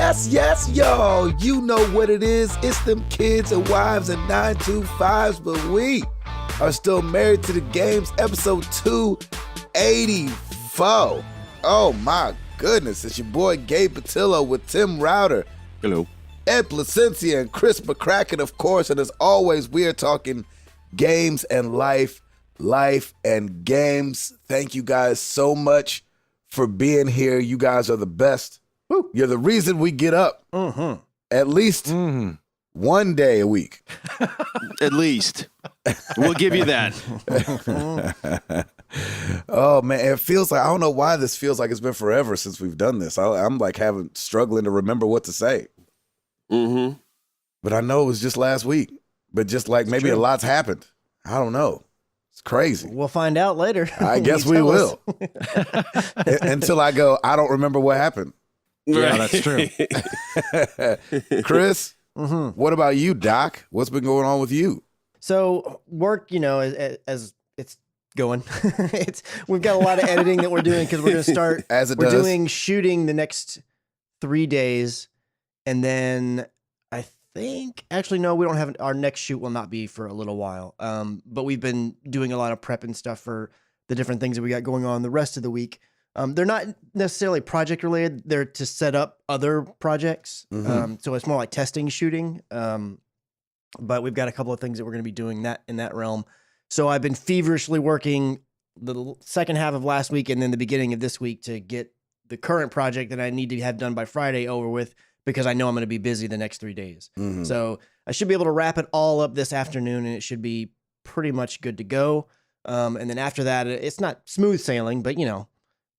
Yes, y'all. You know what it is. It's them kids and wives and 925s, but we are still married to the games. Episode 284. Oh my goodness. It's your boy Gabe Patillo with Tim Router. Hello. Ed Placencia and Chris McCracken, of course. And as always, we are talking games and life and games. Thank you guys so much for being here. You guys are the best. Woo. You're the reason we get up at least one day a week. At least. We'll give you that. Oh, man. It feels like, I don't know why this feels like it's been forever since we've done this. I'm like struggling to remember what to say. Mm-hmm. But I know it was just last week. But just like maybe a lot's happened. I don't know. It's crazy. We'll find out later. I guess we will. Until I go, I don't remember what happened. Yeah, that's true. Chris, what about you, Doc? What's been going on with you? So work, as it's going, we've got a lot of editing that we're doing because we're going to start. We're doing shooting the next 3 days, and then I think actually no, we don't have our next shoot will not be for a little while. But we've been doing a lot of prep and stuff for the different things that we got going on the rest of the week. They're not necessarily project related. They're to set up other projects. So it's more like testing shooting. But we've got a couple of things that we're going to be doing in that realm. So I've been feverishly working the second half of last week and then the beginning of this week to get the current project that I need to have done by Friday over with because I know I'm going to be busy the next 3 days. So I should be able to wrap it all up this afternoon and it should be pretty much good to go. And then after that, it's not smooth sailing, but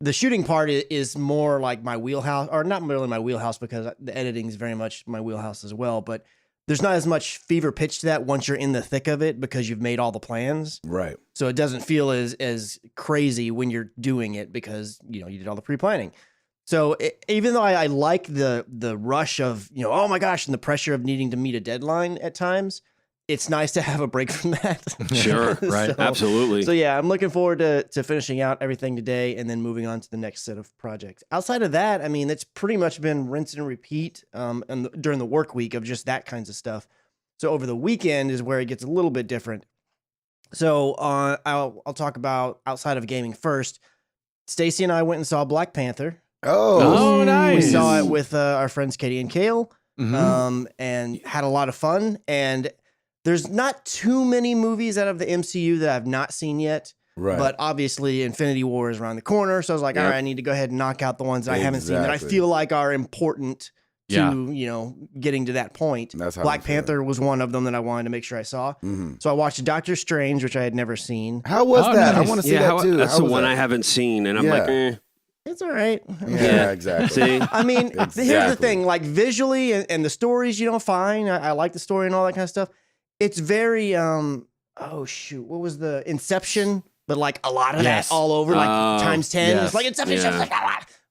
the shooting part is more like my wheelhouse, or not really my wheelhouse because the editing is very much my wheelhouse as well. But there's not as much fever pitch to that once you're in the thick of it because you've made all the plans. Right. So it doesn't feel as crazy when you're doing it because, you did all the pre-planning. So even though I like the rush of, oh my gosh, and the pressure of needing to meet a deadline at times, it's nice to have a break from that. Sure, right, absolutely. So yeah, I'm looking forward to finishing out everything today and then moving on to the next set of projects. Outside of that, I mean, it's pretty much been rinse and repeat during the work week of just that kinds of stuff. So over the weekend is where it gets a little bit different. So I'll talk about outside of gaming first. Stacy and I went and saw Black Panther. Oh, nice. We saw it with our friends Katie and Kale and had a lot of fun. And there's not too many movies out of the MCU that I've not seen yet. Right. But obviously Infinity War is around the corner. So I was like, all right, I need to go ahead and knock out the ones that I haven't seen that I feel like are important to, getting to that point. That's how Black Panther was one of them that I wanted to make sure I saw. So I watched Doctor Strange, which I had never seen. How was that? Nice. I want to see that too. That's the one I haven't seen. And I'm like, It's all right. Yeah, exactly. See? I mean, here's the thing, like visually and the stories, fine. I like the story and all that kind of stuff. It's very, what was the Inception? But like a lot of that all over, like times 10. It's like Inception, like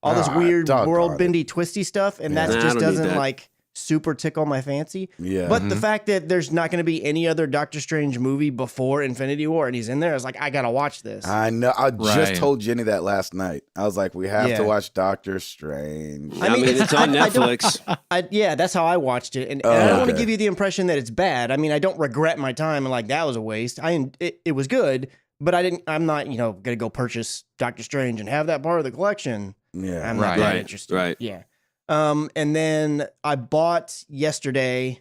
all this weird world bendy, twisty stuff. And that just doesn't like super tickle my fancy. Yeah. But the fact that there's not going to be any other Doctor Strange movie before Infinity War and he's in there, I was like, I got to watch this. I know. I just told Jenny that last night. I was like, we have to watch Doctor Strange. I mean it's on Netflix. That's how I watched it. And I don't want to give you the impression that it's bad. I mean, I don't regret my time and like that was a waste. It was good, but I'm not, going to go purchase Doctor Strange and have that part of the collection. Yeah. I'm not that interested. Right. Yeah. And then I bought yesterday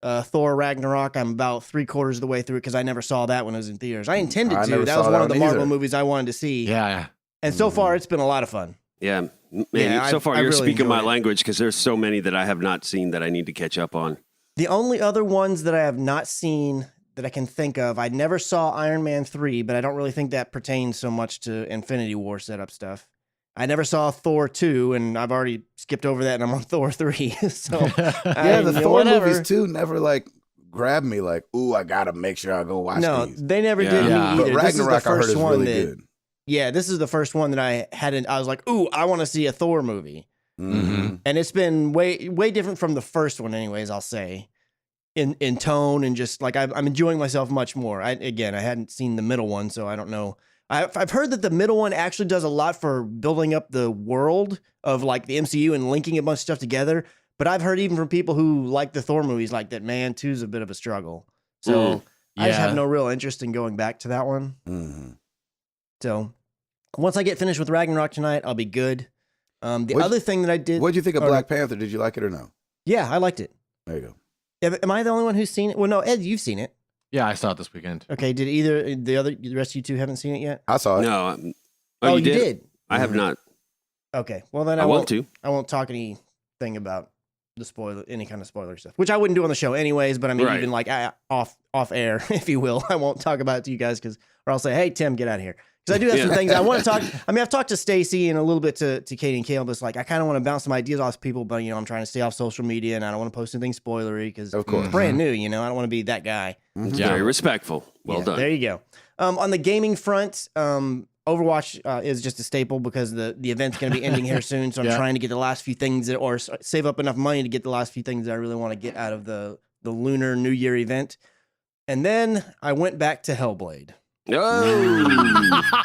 Thor Ragnarok. I'm about 3/4 of the way through it because I never saw that when it was in theaters. I intended to. That was one of the Marvel movies I wanted to see. Yeah. And so far, it's been a lot of fun. Yeah. Man, so far I you're really speaking my enjoyed it. language because there's so many that I have not seen that I need to catch up on. The only other ones that I have not seen that I can think of, I never saw Iron Man 3, but I don't really think that pertains so much to Infinity War setup stuff. I never saw Thor 2, and I've already skipped over that, and I'm on Thor 3. So the Thor movies too never like grabbed me like, ooh, I gotta make sure I go watch these. They never did me either. But Ragnarok I heard is really good. Yeah, this is the first one that I hadn't. I was like, ooh, I want to see a Thor movie. And it's been way different from the first one, anyways, I'll say. In tone and just like I'm enjoying myself much more. I hadn't seen the middle one, so I don't know. I've heard that the middle one actually does a lot for building up the world of like the MCU and linking a bunch of stuff together. But I've heard even from people who like the Thor movies, like that, man, 2's a bit of a struggle. So I just have no real interest in going back to that one. Mm-hmm. So once I get finished with Ragnarok tonight, I'll be good. The other thing that I did... What'd you think of Black Panther? Did you like it or no? Yeah, I liked it. There you go. Am I the only one who's seen it? Well, no, Ed, you've seen it. Yeah, I saw it this weekend. Okay, did the rest of you two haven't seen it yet? I saw it. No. Oh, you did? I have not. Okay, well then I want to. I won't talk anything about any kind of spoiler stuff, which I wouldn't do on the show anyways. But I mean, even like off air, if you will, I won't talk about it to you guys or I'll say, hey Tim, get out of here. Because I do have some things I want to talk. I mean, I've talked to Stacy and a little bit to Katie and Caleb. It's like I kind of want to bounce some ideas off people, but I'm trying to stay off social media and I don't want to post anything spoilery because it's brand new. I don't want to be that guy. Mm-hmm. Yeah, very respectful. Well done. There you go. On the gaming front, Overwatch is just a staple because the event's going to be ending here soon. So I'm trying to get the last few things or save up enough money to get the last few things that I really want to get out of the Lunar New Year event. And then I went back to Hellblade. Oh.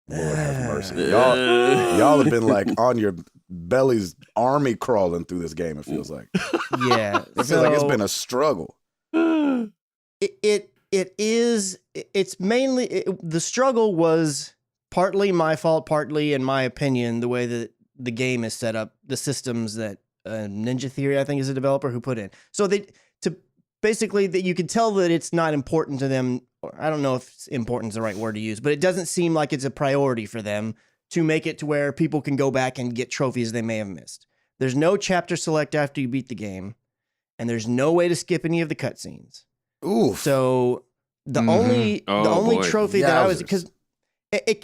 Lord have mercy. Y'all have been like on your bellies army crawling through this game, it feels like. Yeah. It feels like it's been a struggle. It's mainly the struggle was partly my fault, partly, in my opinion, the way that the game is set up, the systems that Ninja Theory, I think, is a developer who put in. So basically that you can tell that it's not important to them. I don't know if important is the right word to use, but it doesn't seem like it's a priority for them to make it to where people can go back and get trophies they may have missed. There's no chapter select after you beat the game, and there's no way to skip any of the cutscenes. Ooh. So the only trophy that I was, because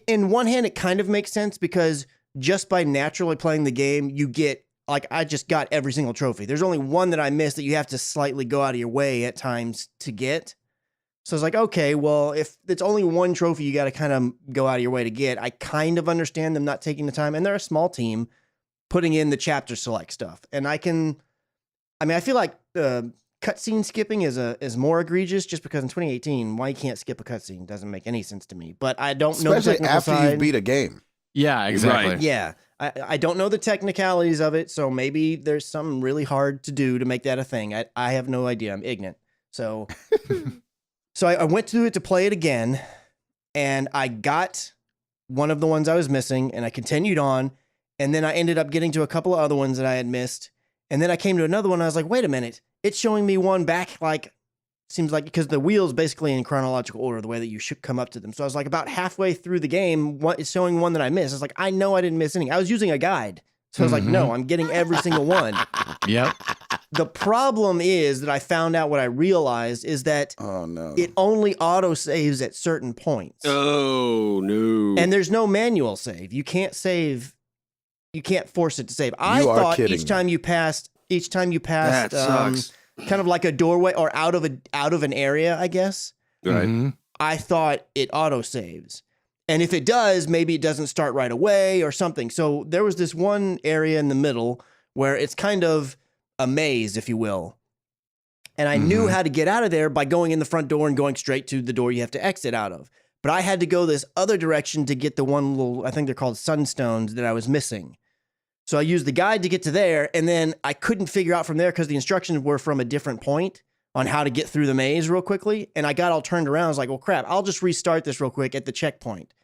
in one hand it kind of makes sense because just by naturally playing the game, you get, like, I just got every single trophy. There's only one that I missed that you have to slightly go out of your way at times to get. So it's like, okay, well, if it's only one trophy you got to kind of go out of your way to get, I kind of understand them not taking the time. And they're a small team putting in the chapter select stuff. And I feel like cutscene skipping is more egregious just because in 2018, why you can't skip a cutscene doesn't make any sense to me. But I don't know the technical after side. you beat a game. Yeah, exactly. Right. Yeah. I don't know the technicalities of it, so maybe there's something really hard to do to make that a thing. I have no idea. I'm ignorant. So I went to it to play it again, and I got one of the ones I was missing, and I continued on, and then I ended up getting to a couple of other ones that I had missed, and then I came to another one, and I was like, wait a minute, it's showing me one back, like, seems like, because the wheel's basically in chronological order, the way that you should come up to them. So I was like about halfway through the game, it's showing one that I missed. I was like, I know I didn't miss any. I was using a guide. So I was like, no, I'm getting every single one. Yep. The problem is that I found out what I realized is that it only auto-saves at certain points. Oh, no. And there's no manual save. You can't save. You can't force it to save. I You are thought kidding each time you passed, That sucks. kind of like a doorway or out of an area, I guess. Right. Mm-hmm. I thought it auto-saves. And if it does, maybe it doesn't start right away or something. So there was this one area in the middle where it's kind of a maze, if you will. And I knew how to get out of there by going in the front door and going straight to the door you have to exit out of. But I had to go this other direction to get the one little, I think they're called sunstones, that I was missing. So I used the guide to get to there, and then I couldn't figure out from there because the instructions were from a different point on how to get through the maze real quickly. And I got all turned around. I was like, well, crap, I'll just restart this real quick at the checkpoint.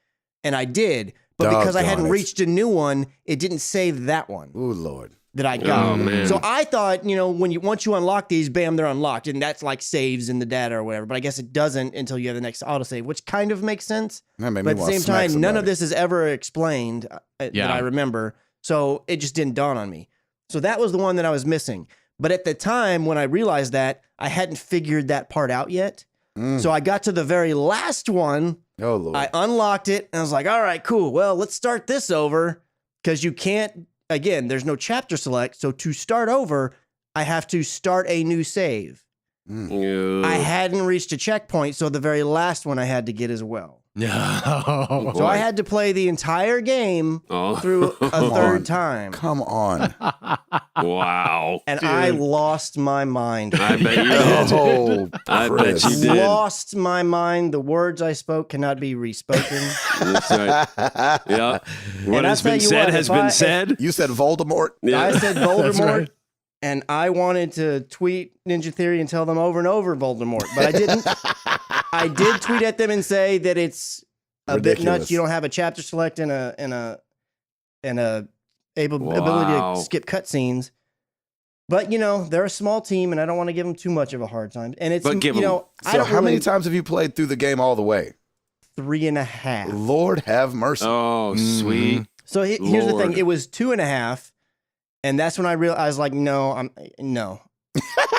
And I did. But because I hadn't reached a new one, it didn't save that one. Oh, Lord. That I got. Oh, man. So I thought, once you unlock these, bam, they're unlocked. And that's like saves in the data or whatever. But I guess it doesn't until you have the next autosave, which kind of makes sense. But at the same time, none of this is ever explained that I remember. So it just didn't dawn on me. So that was the one that I was missing. But at the time when I realized that, I hadn't figured that part out yet. So I got to the very last one. Oh, Lord. I unlocked it and I was like, all right, cool. Well, let's start this over because you can't, again, there's no chapter select. So to start over, I have to start a new save. I hadn't reached a checkpoint, so the very last one I had to get as well. No. So I had to play the entire game through a third time. Come on. Wow. And I lost my mind. I bet you did. Oh, I bet you did. Lost my mind. The words I spoke cannot be respoken. That's right. Yeah. What has been said has been said. You said Voldemort? Yeah. I said Voldemort. right. And I wanted to tweet Ninja Theory and tell them over and over Voldemort, but I didn't. I did tweet at them and say that it's a bit nuts. You don't have a chapter select and a ability to skip cutscenes. But they're a small team, and I don't want to give them too much of a hard time. And it's So how many times have you played through the game all the way? 3.5. Lord have mercy. Oh, sweet. So here's the thing: it was 2.5. And that's when I realized, I was like, no, I'm not.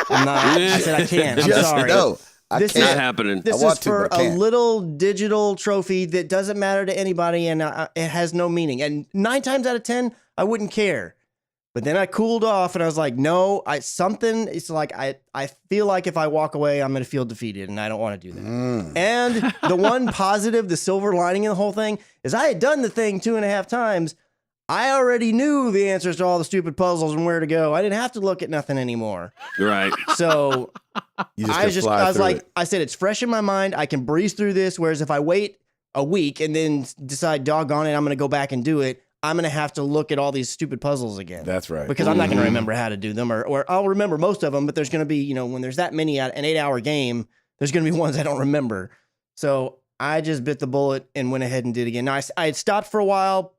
I said, I can't. I'm sorry. No, This is not happening. This is for a little digital trophy that doesn't matter to anybody, and it has no meaning. And 9 times out of 10, I wouldn't care. But then I cooled off, and I was like, no, it's like I feel like if I walk away, I'm going to feel defeated, and I don't want to do that. And the one positive, the silver lining in the whole thing, is I had done the thing 2.5 times. I already knew the answers to all the stupid puzzles and where to go. I didn't have to look at nothing anymore. Right. So I said, it's fresh in my mind. I can breeze through this. Whereas if I wait a week and then decide, doggone it, I'm going to go back and do it, I'm going to have to look at all these stupid puzzles again. That's right. Because I'm not going to remember how to do them, or I'll remember most of them, but there's going to be, when there's that many an 8-hour game, there's going to be ones I don't remember. So I just bit the bullet and went ahead and did it again. Now, I had stopped for a while,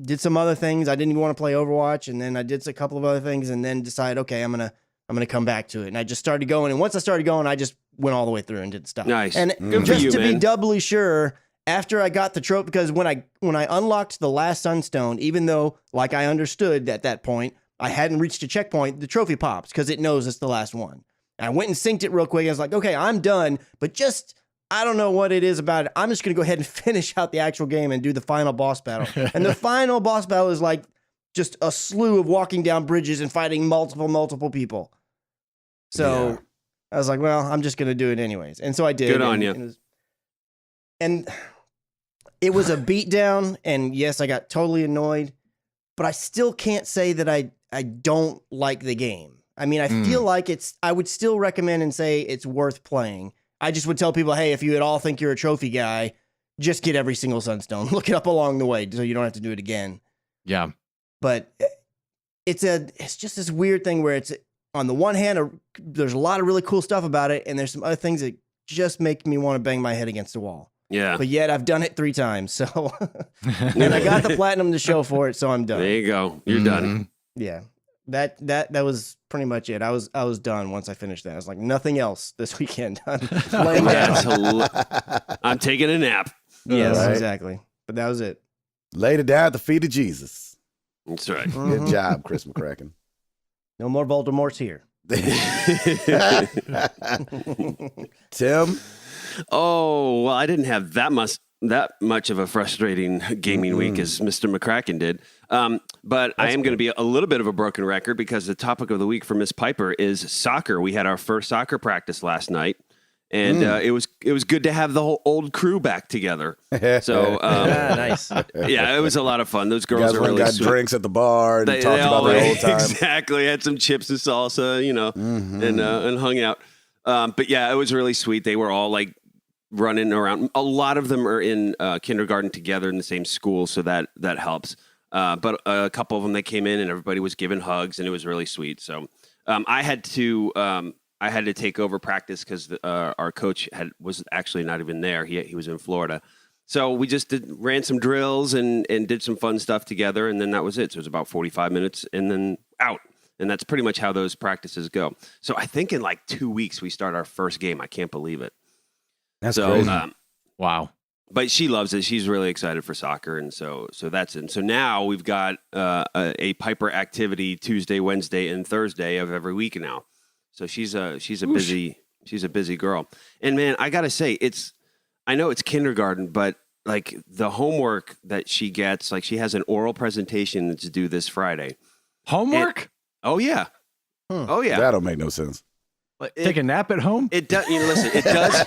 did some other things. I didn't even want to play Overwatch, and then I did a couple of other things, and then decided, okay, I'm gonna come back to it. And I just started going, and once I started going, I just went all the way through and didn't stop. Nice. And just to be doubly sure, after I got the trophy, because when I unlocked the last Sunstone, even though like I understood at that point I hadn't reached a checkpoint, the trophy pops because it knows it's the last one. And I went and synced it real quick. I was like, okay, I'm done, but I don't know what it is about it. I'm just going to go ahead and finish out the actual game and do the final boss battle. And the final boss battle is like just a slew of walking down bridges and fighting multiple people. So I was like, well, I'm just going to do it anyways. And so I did. Good on you. And it was a beatdown. And yes, I got totally annoyed, but I still can't say that I don't like the game. I mean, I feel like I would still recommend and say it's worth playing. I just would tell people, hey, if you at all think you're a trophy guy, just get every single Sunstone. Look it up along the way so you don't have to do it again. Yeah. But it's just this weird thing where it's, on the one hand, there's a lot of really cool stuff about it, and there's some other things that just make me want to bang my head against the wall. Yeah. But yet I've done it 3 times, so and I got the platinum to show for it, so I'm done. There you go. You're done. Yeah. That was pretty much it. I was done once I finished that. I was like, nothing else this weekend. I'm laying down. I'm taking a nap. Yes, exactly. But that was it. Laid it down at the feet of Jesus. That's right. Good job, Chris McCracken. No more Voldemorts here. Tim? Oh, well, I didn't have that much of a frustrating gaming week as Mr. McCracken did. But I am going to be a little bit of a broken record because the topic of the week for Miss Piper is soccer. We had our first soccer practice last night, and it was good to have the whole old crew back together. So nice. Yeah, it was a lot of fun. Those girls are really got sweet. Drinks at the bar and talked about their old time. Exactly. Had some chips and salsa, and hung out. But yeah, it was really sweet. They were all like running around. A lot of them are in kindergarten together in the same school, so that helps. But a couple of them, they came in and everybody was giving hugs, and it was really sweet. So I had to take over practice because our coach was actually not even there. He was in Florida. So we just ran some drills and did some fun stuff together, and then that was it. So it was about 45 minutes and then out. And that's pretty much how those practices go. So I think in like 2 weeks we start our first game. I can't believe it. That's crazy. Wow. But she loves it. She's really excited for soccer, and so that's it. And so now we've got a Piper activity Tuesday, Wednesday, and Thursday of every week now. So she's a busy girl. And man, I gotta say, I know it's kindergarten, but like the homework that she gets, like she has an oral presentation to do this Friday. Homework? Oh yeah. Oh yeah. That don't make no sense. Take a nap at home? It does. Listen, it does.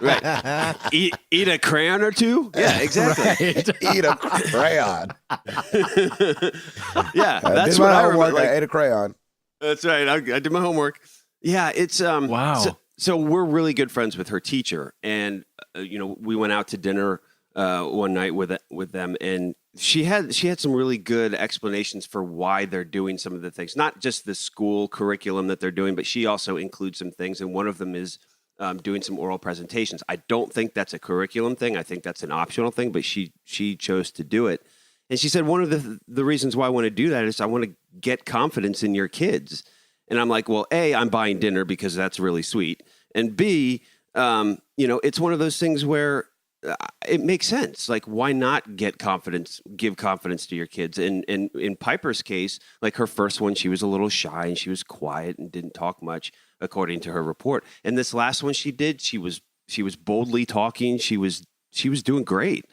Right. Eat a crayon or two. Yeah, exactly. Right. Eat a crayon. Yeah, I that's did what my I homework. remember. Like, I ate a crayon. that's right. I did my homework. Yeah, it's Wow. So we're really good friends with her teacher, and we went out to dinner one night with them, and she had some really good explanations for why they're doing some of the things, not just the school curriculum that they're doing, but she also includes some things, and one of them is doing some oral presentations. I don't think that's a curriculum thing. I think that's an optional thing, but she chose to do it. And she said, one of the reasons why I want to do that is I want to get confidence in your kids. And I'm like, well, A, I'm buying dinner because that's really sweet. And B, it's one of those things where it makes sense. Like, why not give confidence to your kids? And in Piper's case, like her first one, she was a little shy and she was quiet and didn't talk much, according to her report. And this last one she did, she was boldly talking. She was doing great.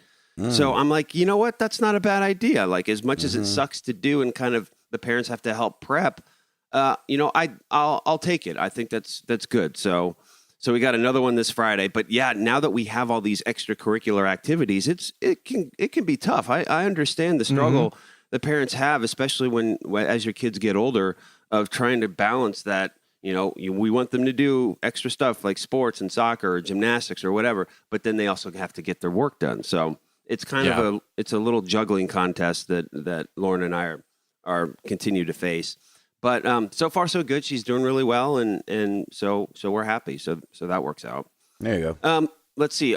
So I'm like, you know what? That's not a bad idea. Like, as much as it sucks to do and kind of the parents have to help prep, I'll take it. I think that's good. So we got another one this Friday. But yeah, now that we have all these extracurricular activities, it can be tough. I understand the struggle the parents have, especially when as your kids get older, of trying to balance that. We want them to do extra stuff like sports and soccer or gymnastics or whatever, but then they also have to get their work done. So it's kind of a little juggling contest that Lauren and I are continue to face. But so far so good. She's doing really well, and so we're happy. So that works out. There you go. Let's see.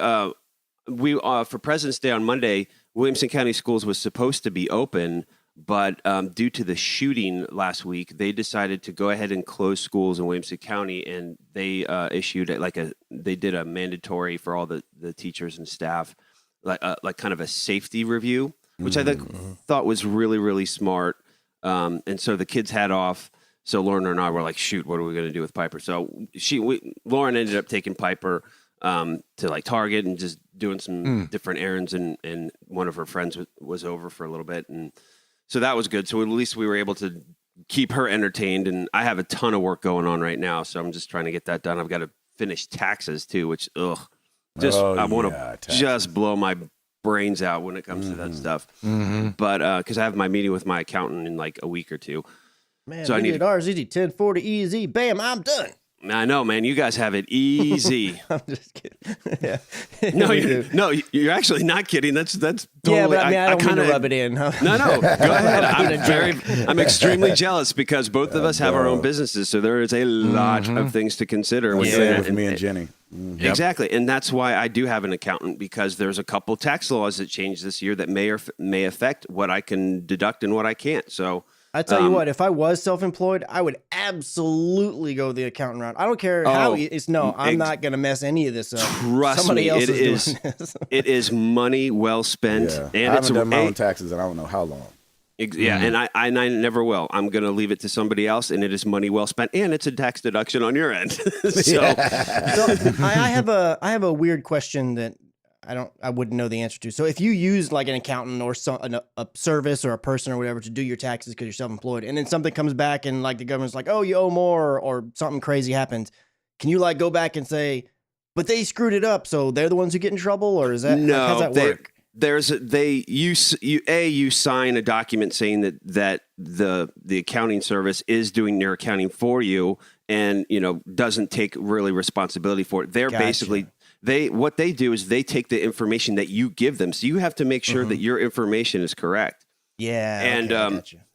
We for President's Day on Monday, Williamson County Schools was supposed to be open, but due to the shooting last week, they decided to go ahead and close schools in Williamson County, and they issued they did a mandatory for all the teachers and staff, like kind of a safety review, which I thought was really, really smart. And so the kids had off. So Lauren and I were like, shoot, what are we going to do with Piper? So Lauren ended up taking Piper to like Target and just doing some different errands. And one of her friends was over for a little bit. And so that was good. So at least we were able to keep her entertained. And I have a ton of work going on right now. So I'm just trying to get that done. I've got to finish taxes too, which, I want to just blow my brains out when it comes to that stuff. But because I have my meeting with my accountant in like a week or two. Man, so I need ours easy, 1040 easy. Bam, I'm done. I know, man. You guys have it easy. I'm just kidding. Yeah. No, you're actually not kidding. That's totally. Yeah, but I don't mean to rub it in. Huh? No, go ahead. I'm extremely jealous because both of us have our own businesses, so there is a lot of things to consider. With me and Jenny. Exactly, and that's why I do have an accountant, because there's a couple tax laws that changed this year that may affect what I can deduct and what I can't. So. I tell you what, if I was self-employed, I would absolutely go the accountant route. I don't care how it's. No, I'm not going to mess any of this up. Trust me, it is. It is money well spent, and I haven't done my own taxes, and I don't know how long. Yeah, and I never will. I'm going to leave it to somebody else, and it is money well spent, and it's a tax deduction on your end. So I have a weird question that I wouldn't know the answer to. So if you use like an accountant or a service or a person or whatever to do your taxes because you're self-employed, and then something comes back and like the government's like, oh, you owe more, or something crazy happens, can you like go back and say, but they screwed it up, so they're the ones who get in trouble, or is that no? How does that work? You sign a document saying that the accounting service is doing your accounting for you, and doesn't take really responsibility for it. They're basically. What they do is they take the information that you give them. So you have to make sure that your information is correct. Yeah.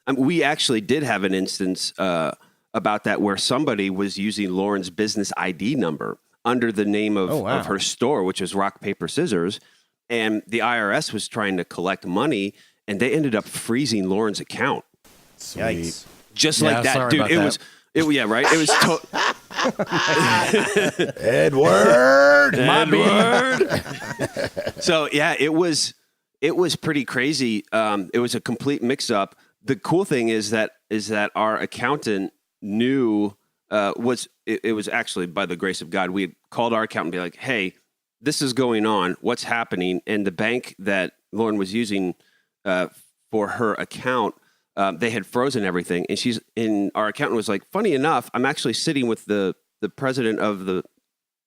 And we actually did have an instance about that where somebody was using Lauren's business ID number under the name of her store, which was Rock, Paper, Scissors. And the IRS was trying to collect money, and they ended up freezing Lauren's account. Sweet. Yikes. Just like that, dude. It was. Right. It was Edward. So yeah, it was pretty crazy. It was a complete mix-up. The cool thing is that our accountant knew it was actually by the grace of God. We had called our accountant and be like, hey, this is going on. What's happening? And the bank that Lauren was using for her account, they had frozen everything. And our accountant was like, funny enough, I'm actually sitting with the the president of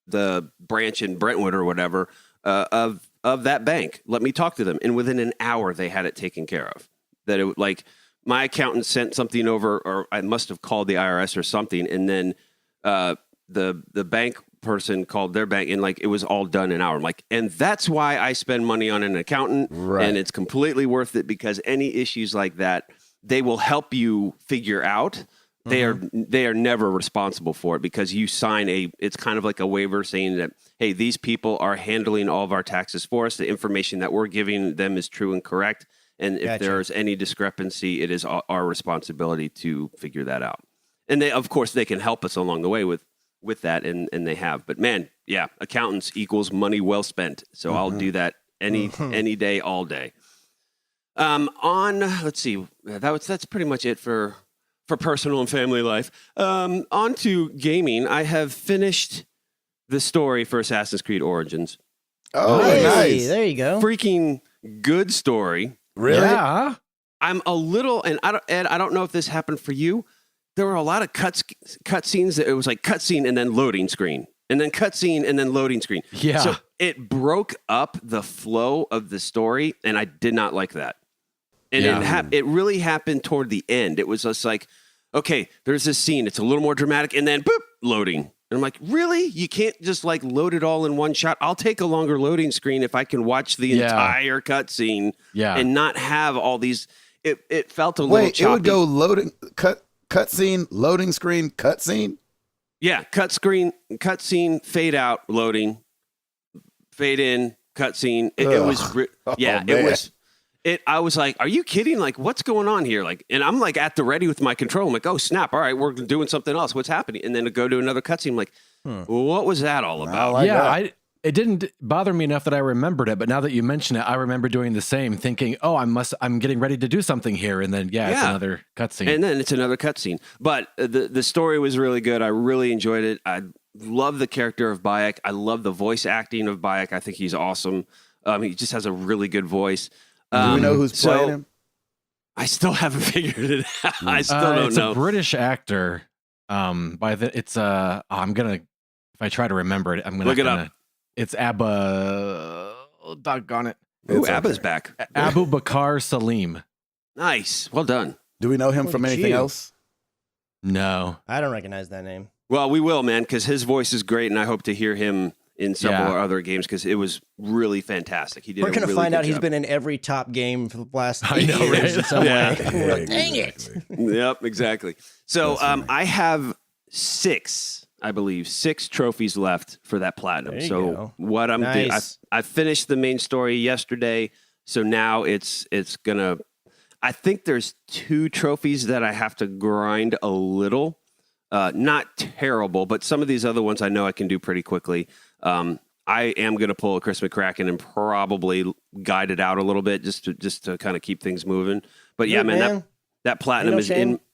the branch in Brentwood or whatever of that bank. Let me talk to them. And within an hour, they had it taken care of. That it like my accountant sent something over, or I must have called the IRS or something, and then the bank person called their bank, and like it was all done in an hour. I'm like, and that's why I spend money on an accountant, and it's completely worth it because any issues like that, they will help you figure out. They are never responsible for it because you sign it's kind of like a waiver saying that, hey, these people are handling all of our taxes for us. The information that we're giving them is true and correct. And if there's any discrepancy, it is our responsibility to figure that out. And they, of course, they can help us along the way with that, and they have. But man, yeah, accountants equals money well spent. So I'll do that any day, all day. Let's see, that's pretty much it for personal and family life. On to gaming. I have finished the story for Assassin's Creed Origins. Oh, nice! There you go. Freaking good story. Really? Yeah. I'm a little, and I don't know if this happened for you. There were a lot of cut scenes that it was like cutscene and then loading screen, and then cutscene and then loading screen. Yeah. So it broke up the flow of the story, and I did not like that. And it really happened toward the end. It was just like, okay, there's this scene. It's a little more dramatic, and then boop, loading. And I'm like, really? You can't just like load it all in one shot? I'll take a longer loading screen if I can watch the entire cutscene and not have all these. It felt a little choppy. It would go loading, cutscene, loading screen, cutscene? Yeah, cutscene, fade out, loading, fade in, cutscene. It was, it was. I was like, are you kidding? Like, what's going on here? Like, and I'm like at the ready with my control. I'm like, oh, snap. All right, we're doing something else. What's happening? And then to go to another cutscene, I'm like, what was that all about? It didn't bother me enough that I remembered it. But now that you mention it, I remember doing the same, thinking, oh, I'm getting ready to do something here. And then, it's another cutscene. And then it's another cutscene. But the story was really good. I really enjoyed it. I love the character of Bayek. I love the voice acting of Bayek. I think he's awesome. He just has a really good voice. Do we know who's playing him? I still haven't figured it out. I still don't know. It's a British actor. I'm gonna, if I try to remember it, I'm gonna look it up. It's Abba. Doggone it. Ooh, Abba's back. Abu Bakar Salim. Nice. Well done. Do we know him from anything else? No, I don't recognize that name. Well, we will, man, because his voice is great, and I hope to hear him in several other games because it was really fantastic. He did. We're gonna find out he's been in every top game for the last 8 years in some way. Like, dang it! Yep, exactly. So I have 6 trophies left for that platinum. So go. what I'm doing, Nice. I finished the main story yesterday. So now it's gonna. I think there's 2 trophies that I have to grind a little. Not terrible, but some of these other ones I know I can do pretty quickly. I am going to pull a Chris McCracken and probably guide it out a little bit just to kind of keep things moving. But yeah, man, that platinum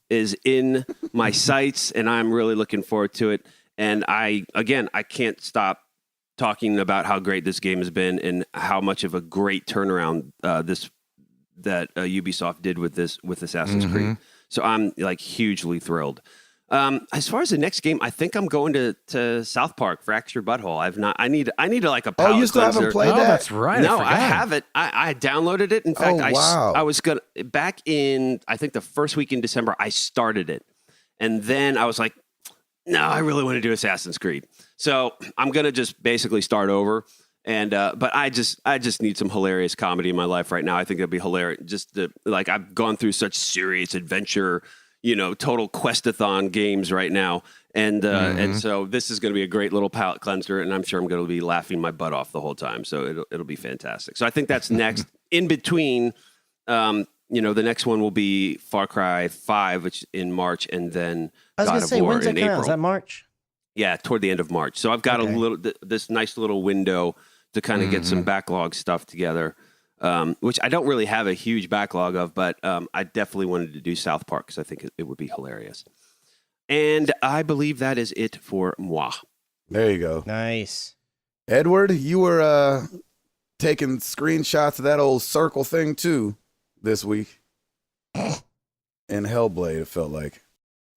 is in my sights, and I'm really looking forward to it. And I can't stop talking about how great this game has been and how much of a great turnaround that Ubisoft did with Assassin's Creed. So I'm like hugely thrilled. As far as the next game, I think I'm going to South Park, Fractured Butthole. I need like a palate you still cleanser. haven't played that? That's right. No, I haven't. I downloaded it. In fact, I was gonna back in I think the first week in December. I started it, and then I was like, no, I really want to do Assassin's Creed. So I'm gonna just basically start over. And but I just need some hilarious comedy in my life right now. I think it'll be hilarious. Like I've gone through such serious adventure. Total Quest-a-thon games right now. And so this is going to be a great little palate cleanser, and I'm sure I'm going to be laughing my butt off the whole time. So it'll be fantastic. So I think that's next. In between, the next one will be Far Cry 5, which in March, and then I was God going to of say, War when's in that come out? April. Is that March? Yeah, toward the end of March. So I've got this nice little window to kind of get some backlog stuff together. Which I don't really have a huge backlog of, but I definitely wanted to do South Park because I think it would be hilarious. And I believe that is it for moi. There you go. Nice. Edward, you were taking screenshots of that old circle thing too this week. In Hellblade, it felt like.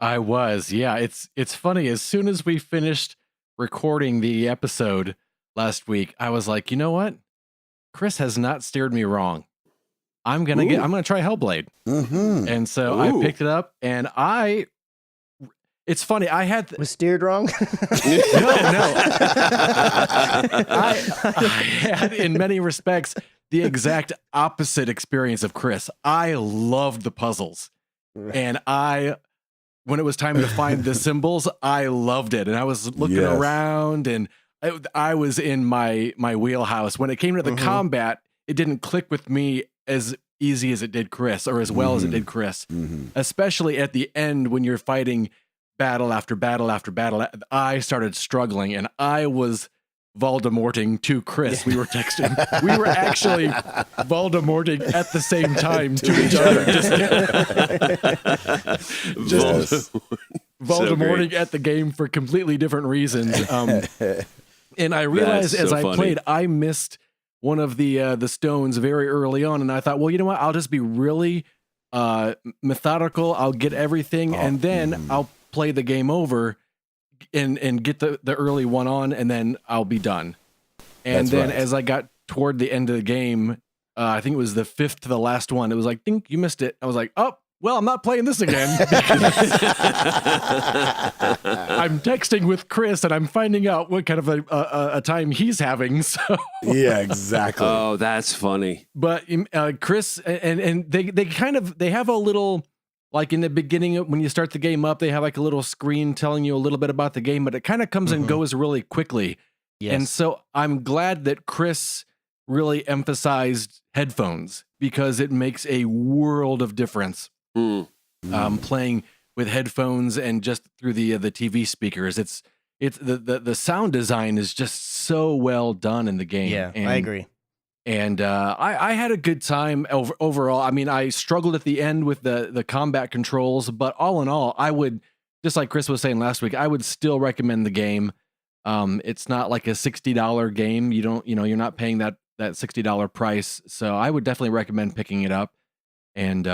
I was. Yeah, it's funny. As soon as we finished recording the episode last week, I was like, you know what? Chris has not steered me wrong. I'm gonna try Hellblade. Mm-hmm. And so I picked it up, and it's funny. I was steered wrong. No. I had, in many respects, the exact opposite experience of Chris. I loved the puzzles, and when it was time to find the symbols, I loved it, and I was looking around, and I was in my wheelhouse. When it came to the combat, it didn't click with me as easy as it did Chris, or as well as it did Chris. Especially at the end when you're fighting battle after battle after battle, I started struggling, and I was Voldemorting to Chris. We were texting. We were actually Voldemorting at the same time to each other. Just Voldemorting at the game for completely different reasons. And I realized as I played, I missed one of the stones very early on, and I thought, well, you know what? I'll just be really methodical. I'll get everything, and then I'll play the game over and get the early one on, and then I'll be done. And then as I got toward the end of the game, I think it was the 5th to the last one, it was like, ding, you missed it. I was like, oh, well, I'm not playing this again. I'm texting with Chris, and I'm finding out what kind of a time he's having. So yeah, exactly. Oh, that's funny. But Chris and they have a little, like in the beginning when you start the game up, they have like a little screen telling you a little bit about the game, but it kind of comes and goes really quickly. Yes. And so I'm glad that Chris really emphasized headphones, because it makes a world of difference. Playing with headphones and just through the TV speakers. It's the sound design is just so well done in the game. Yeah, I agree. And I had a good time overall. I mean, I struggled at the end with the combat controls, but all in all, I would, just like Chris was saying last week, I would still recommend the game. It's not like a $60 game. You're not paying that $60 price. So I would definitely recommend picking it up. And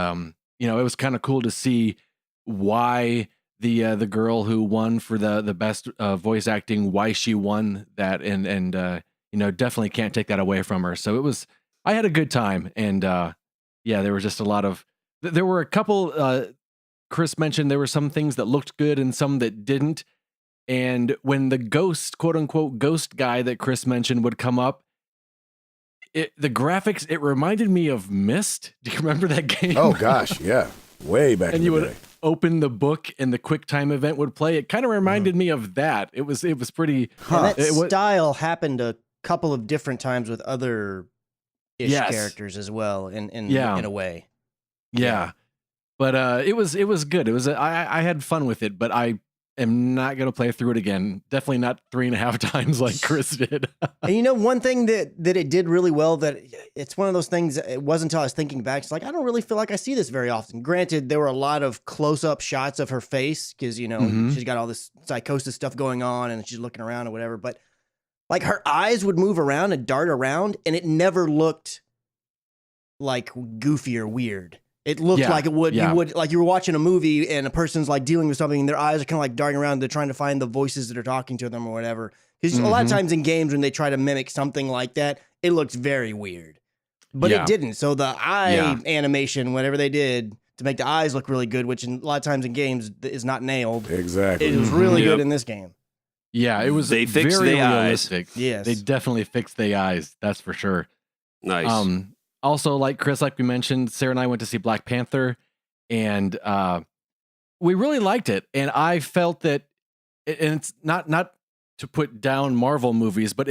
it was kind of cool to see why the girl who won for the best voice acting, why she won that, and definitely can't take that away from her. So I had a good time, and there was just there were a couple. Chris mentioned there were some things that looked good and some that didn't. And when the ghost, quote unquote, ghost guy that Chris mentioned would come up, the graphics, it reminded me of Myst. Do you remember that game? Oh gosh, yeah, way back. And you would open the book, and the quick time event would play. It kind of reminded me of that. It was pretty. And that style happened a couple of different times with other characters as well. In a way. Yeah, but it was good. It was I had fun with it, but I am not going to play through it again. Definitely not 3.5 times like Chris did. And one thing that it did really well, that it's one of those things, it wasn't until I was thinking back, it's like, I don't really feel like I see this very often. Granted, there were a lot of close-up shots of her face, because, she's got all this psychosis stuff going on, and she's looking around or whatever, but like her eyes would move around and dart around, and it never looked like goofy or weird. It looked like it would. You would, like you were watching a movie and a person's like dealing with something, and their eyes are kind of like darting around. They're trying to find the voices that are talking to them or whatever. Because a lot of times in games when they try to mimic something like that, it looks very weird. But it didn't. So the eye animation, whatever they did to make the eyes look really good, which a lot of times in games is not nailed. Exactly. It was really good in this game. Yeah, it was they fixed very the realistic. Eyes. Yes. They definitely fixed the eyes. That's for sure. Nice. Also, like Chris, like we mentioned, Sarah and I went to see Black Panther, and we really liked it. And I felt that, and it's not to put down Marvel movies, but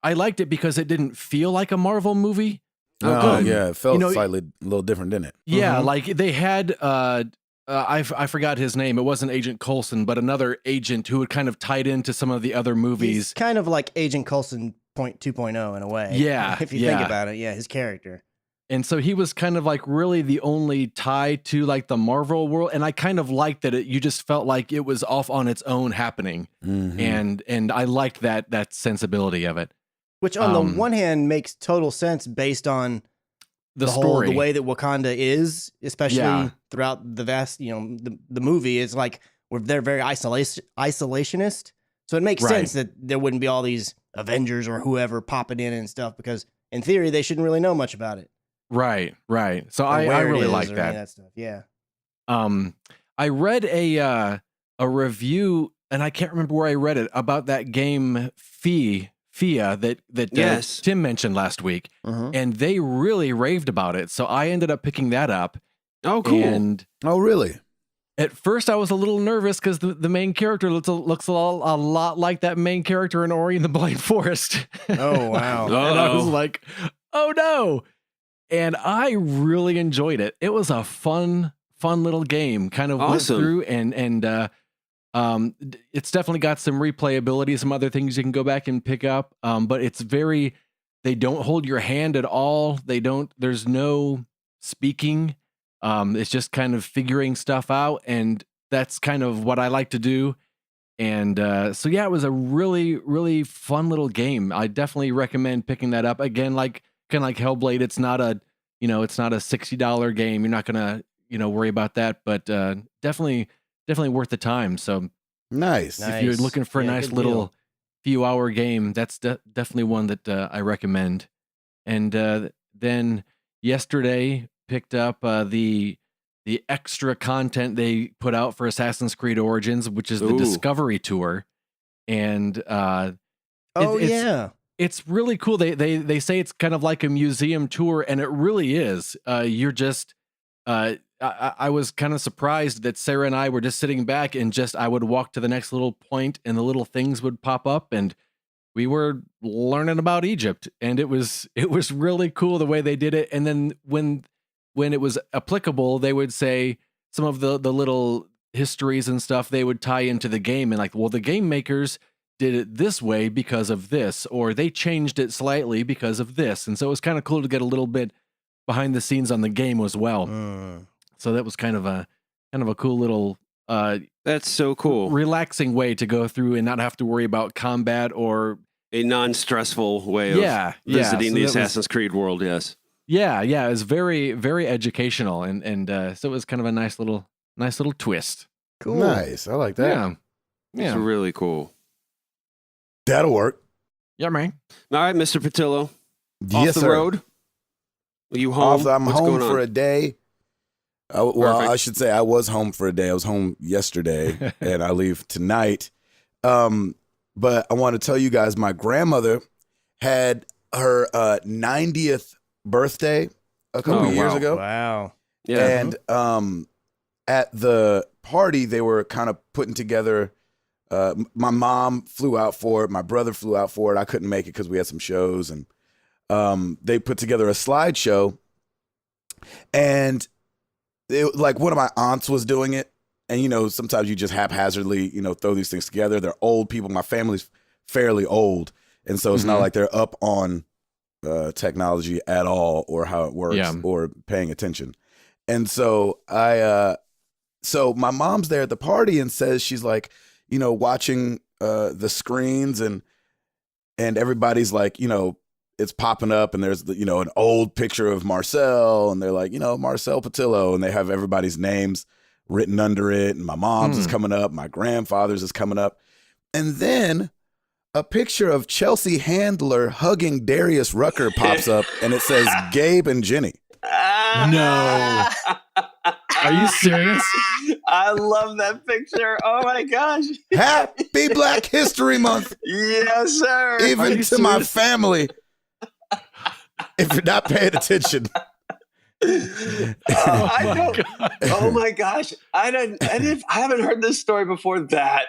I liked it because it didn't feel like a Marvel movie. Yeah, it felt slightly a little different, didn't it? Yeah, like they had, I forgot his name. It wasn't Agent Coulson, but another agent who had kind of tied into some of the other movies. He's kind of like Agent Coulson 2.0 in a way. Yeah. If you think about it, his character. And so he was kind of like really the only tie to like the Marvel world. And I kind of liked that you just felt like it was off on its own happening. And I liked that sensibility of it. Which on the one hand makes total sense based on the story, the way that Wakanda is, especially throughout the vast, the movie is like they're very isolationist. So it makes sense that there wouldn't be all these Avengers or whoever popping in and stuff, because in theory they shouldn't really know much about it. Right. So I really like that. that. That stuff. Yeah. I read a review, and I can't remember where I read it, about that game Fia that Tim mentioned last week, and they really raved about it. So I ended up picking that up. Oh, cool! And really? At first, I was a little nervous because the main character looks a lot like that main character in Ori and the Blind Forest. Oh wow! And I was like, oh no! And I really enjoyed it. It was a fun little game. Kind of went through and it's definitely got some replayability, some other things you can go back and pick up. But it's they don't hold your hand at all. There's no speaking. It's just kind of figuring stuff out, and that's kind of what I like to do. And so yeah, it was a really, really fun little game. I definitely recommend picking that up. Again, kind of like Hellblade, it's not a $60 game. You're not gonna worry about that, but definitely worth the time. So nice. If you're looking for a nice little few hour game, that's definitely one that I recommend. And then yesterday picked up the extra content they put out for Assassin's Creed Origins, which is the Discovery Tour. And it's really cool. They say it's kind of like a museum tour, and it really is. You're just I was kind of surprised that Sarah and I were just sitting back and I would walk to the next little point and the little things would pop up, and we were learning about Egypt, and it was really cool the way they did it. And then when it was applicable, they would say some of the little histories and stuff they would tie into the game, and the game makers did it this way because of this, or they changed it slightly because of this. And so it was kind of cool to get a little bit behind the scenes on the game as well. So that was kind of a cool little that's so cool, relaxing way to go through and not have to worry about combat, or a non-stressful way of visiting the Assassin's Creed world. Yes. Yeah. It was very, very educational, and so it was kind of a nice little twist. Cool. Nice. I like that. Yeah. It's really cool. That'll work. Yeah, man. All right, Mr. Patillo. Yes, off the sir. road? Are you home? I'm What's home going for on? a day. I should say I was home for a day. I was home yesterday, and I leave tonight. But I want to tell you guys, my grandmother had her 90th birthday a couple years ago. Wow. Yeah. And at the party, they were kind of putting together. My mom flew out for it. My brother flew out for it. I couldn't make it because we had some shows, and they put together a slideshow, and one of my aunts was doing it. And, sometimes you just haphazardly, throw these things together. They're old people. My family's fairly old. And so it's not like they're up on technology at all, or how it works, or paying attention. And so so my mom's there at the party and says she's like, watching the screens, and everybody's like, it's popping up, and there's an old picture of Marcel, and they're like, Marcel Patillo, and they have everybody's names written under it, and my mom's is coming up, my grandfather's is coming up, and then a picture of Chelsea Handler hugging Darius Rucker pops up, and it says Gabe and Jenny. No. Are you serious? I love that picture. Oh my gosh. Happy Black History Month. Yes, sir. Even to my family. If you're not paying attention. Oh my gosh. I haven't heard this story before that.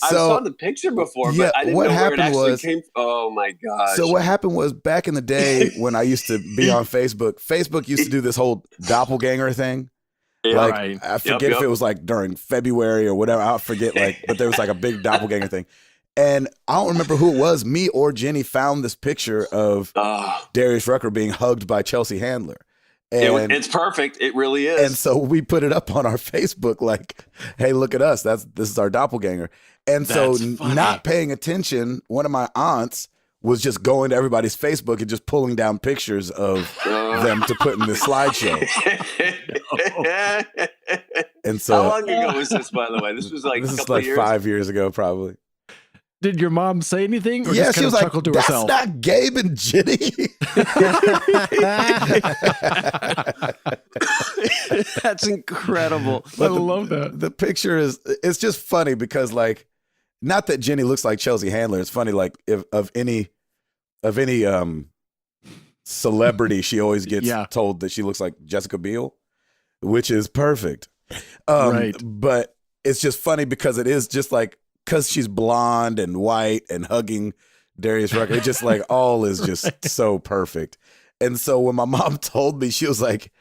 I saw the picture before, but I didn't know where it actually came from. Oh my gosh. So what happened was, back in the day when I used to be on Facebook used to do this whole doppelganger thing. Yeah, I forget if it was during February or whatever. I forget, but there was a big doppelganger thing. And I don't remember who it was. Me or Jenny found this picture of Darius Rucker being hugged by Chelsea Handler. And it's perfect. It really is. And so we put it up on our Facebook hey, look at us. This is our doppelganger. And so not paying attention, one of my aunts was just going to everybody's Facebook and just pulling down pictures of them to put in the slideshow. And so, how long ago was this, by the way? This was like this a is couple like of years. 5 years ago, probably. Did your mom say anything? Or Yeah, just she was like, chuckled to "That's herself? not Gabe and Jenny." That's incredible. I love that. The picture it's just funny because like, not that Jenny looks like Chelsea Handler. It's funny, like if of any celebrity, she always gets told that she looks like Jessica Biel, which is perfect. Right. But it's just funny because it is just like, because she's blonde and white and hugging Darius Rucker, it just like all is just so perfect. And so when my mom told me, she was like,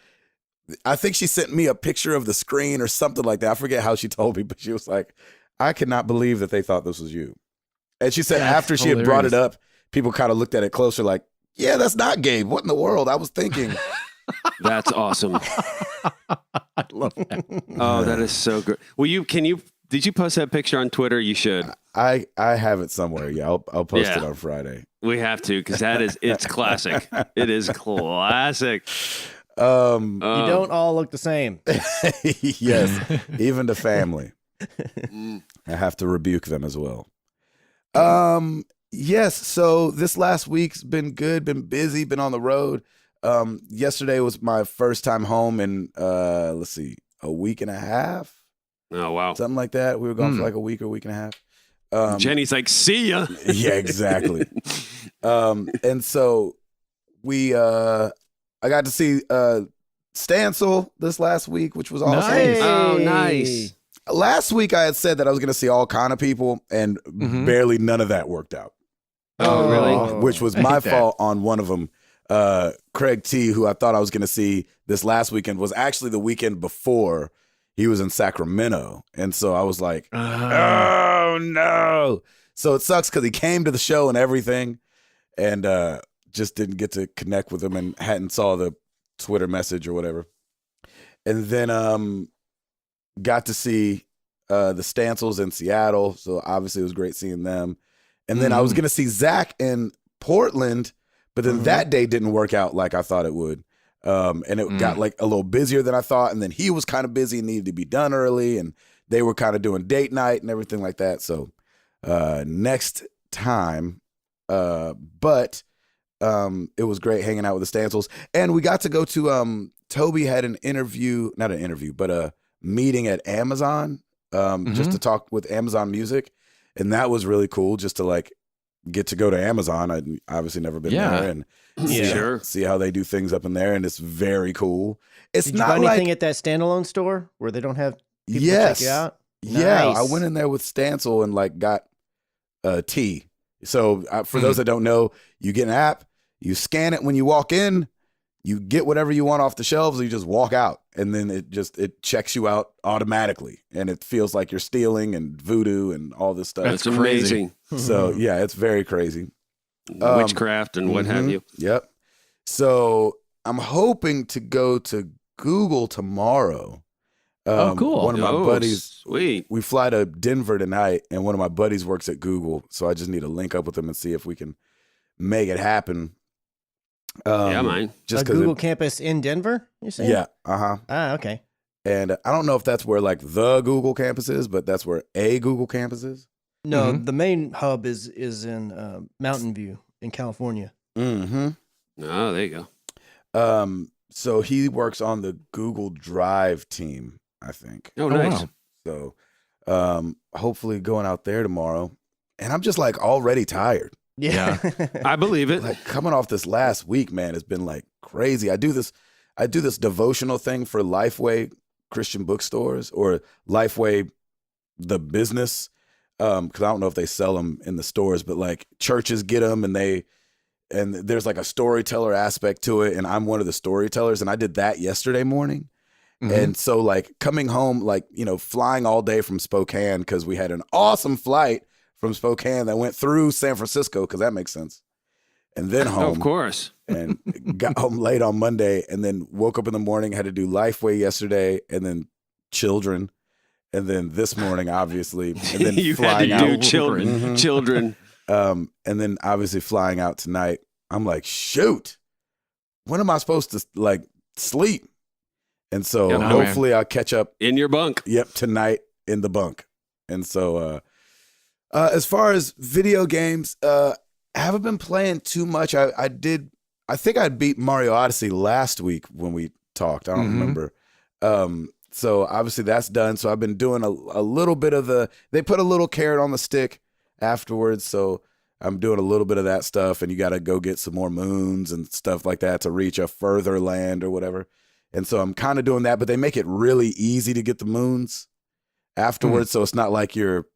I think she sent me a picture of the screen or something like that. I forget how she told me, but she was like, I cannot believe that they thought this was you. And she said after she had brought it up, people kind of looked at it closer like, yeah, that's not Gabe. What in the world? I was thinking. That's awesome. I love that. Oh, that is so good. Did you post that picture on Twitter? You should. I have it somewhere. Yeah, I'll post it on Friday. We have to, because it's classic. It is classic. You don't all look the same. Yes, even the family. I have to rebuke them as well. Yes, so this last week's been good, been busy, been on the road. Yesterday was my first time home in a week and a half. Oh, wow. Something like that. We were gone for like a week and a half. Jenny's like, see ya. Yeah, exactly. And so I got to see Stancil this last week, which was awesome. Nice. Oh, nice. Last week I had said that I was going to see all kind of people, and barely none of that worked out. Oh, really? Which was my fault on one of them. Craig T, who I thought I was going to see this last weekend, was actually the weekend before. He was in Sacramento. And so I was like, oh, no. So it sucks because he came to the show and everything, and just didn't get to connect with him and hadn't saw the Twitter message or whatever. And then got to see the Stancils in Seattle. So obviously it was great seeing them. And then I was going to see Zach in Portland, but then that day didn't work out like I thought it would. And it got like a little busier than I thought. And then he was kind of busy and needed to be done early. And they were kind of doing date night and everything like that. So next time. But it was great hanging out with the Stancils. And we got to go to Toby had not an interview, but a meeting at Amazon just to talk with Amazon Music. And that was really cool just to like get to go to Amazon. I'd obviously never been there and see how they do things up in there. And it's very cool. Did you buy anything at that standalone store where they don't have people to check you out? Yeah, Nice. I went in there with Stancil and like got tea. So for those that don't know, you get an app, you scan it when you walk in, you get whatever you want off the shelves, you just walk out, and then it checks you out automatically, and it feels like you're stealing and voodoo and all this stuff. That's amazing. So yeah, it's very crazy. Witchcraft and what have you. Yep. So I'm hoping to go to Google tomorrow. Cool. One of my buddies, sweet. we fly to Denver tonight, and one of my buddies works at Google, so I just need to link up with him and see if we can make it happen. Yeah, man. Just a Google campus in Denver, you saying? Yeah. Okay. And I don't know if that's where like the Google campus is, but that's where a Google campus is. No, the main hub is in Mountain View in California. Oh, there you go. So he works on the Google Drive team, I think. Oh, nice. Wow. So hopefully going out there tomorrow. And I'm just like already tired. Yeah. I believe it. Like coming off this last week, man, it's been like crazy. I do this devotional thing for Lifeway Christian bookstores or Lifeway the business. Because I don't know if they sell them in the stores, but like churches get them, and there's like a storyteller aspect to it, and I'm one of the storytellers, and I did that yesterday morning. And so like coming home, like, flying all day from Spokane, because we had an awesome flight from Spokane that went through San Francisco, because that makes sense. And then home. Of course. And got home late on Monday, and then woke up in the morning, had to do Lifeway yesterday, and then children. And then this morning, obviously, and then you flying had to do out. children. And then obviously flying out tonight, I'm like, shoot, when am I supposed to like sleep? And so hopefully I'll catch up in your bunk. Yep, tonight in the bunk. And so as far as video games, I haven't been playing too much. I think I beat Mario Odyssey last week when we talked. I don't remember. So obviously that's done. So I've been doing a little bit of they put a little carrot on the stick afterwards. So I'm doing a little bit of that stuff, and you got to go get some more moons and stuff like that to reach a further land or whatever. And so I'm kind of doing that, but they make it really easy to get the moons afterwards. So it's not like you're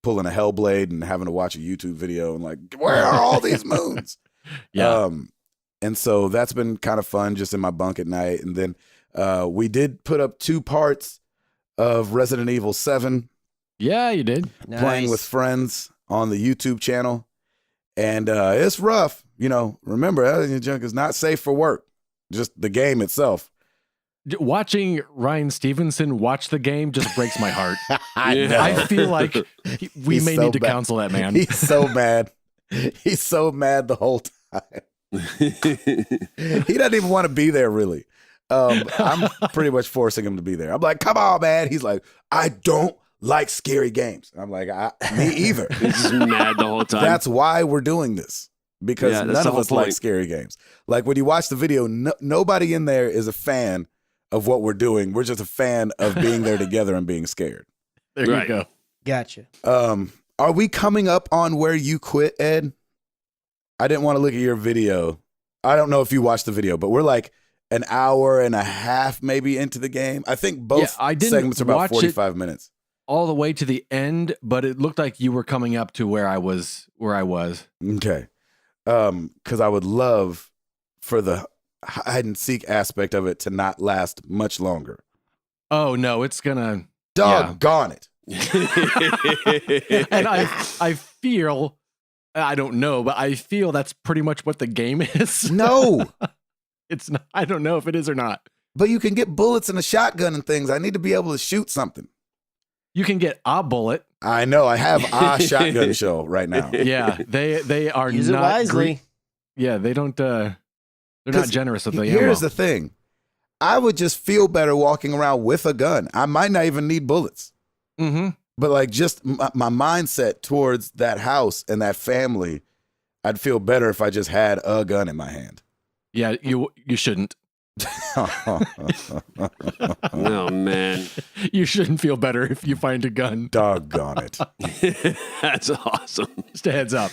pulling a Hellblade and having to watch a YouTube video and like, where are all these moons? Yeah. And so that's been kind of fun just in my bunk at night. And then we did put up 2 parts of Resident Evil 7. Yeah, you did. Playing with friends on the YouTube channel. And it's rough. You know, remember, Alien Junk is not safe for work. Just the game itself. Watching Ryan Stevenson watch the game just breaks my heart. I feel like we may need to counsel that man. He's so mad. He's so mad the whole time. He doesn't even want to be there, really. I'm pretty much forcing him to be there. I'm like, come on, man. He's like, I don't like scary games. I'm like, me either. He's just mad the whole time. That's why we're doing this. Because none of us like scary games. Like when you watch the video, nobody in there is a fan of what we're doing. We're just a fan of being there together and being scared. There you go. Gotcha. Are we coming up on where you quit, Ed? I didn't want to look at your video. I don't know if you watched the video, but we're like an hour and a half maybe into the game. I think both segments are about 45 minutes. All the way to the end, but it looked like you were coming up to where I was. Okay. Because I would love for the hide and seek aspect of it to not last much longer. Oh no, it's gonna doggone it. And I feel, I don't know, but I feel that's pretty much what the game is. No, it's not. I don't know if it is or not. But you can get bullets and a shotgun and things. I need to be able to shoot something. You can get a bullet. I know. I have a shotgun shell right now. Yeah, they are Use not it wisely. Yeah, they don't. They're not generous with the ammo. Here's the thing. I would just feel better walking around with a gun. I might not even need bullets. Mm-hmm. But like just my mindset towards that house and that family, I'd feel better if I just had a gun in my hand. Yeah, you shouldn't. Oh, man. You shouldn't feel better if you find a gun. Doggone it. That's awesome. Just a heads up.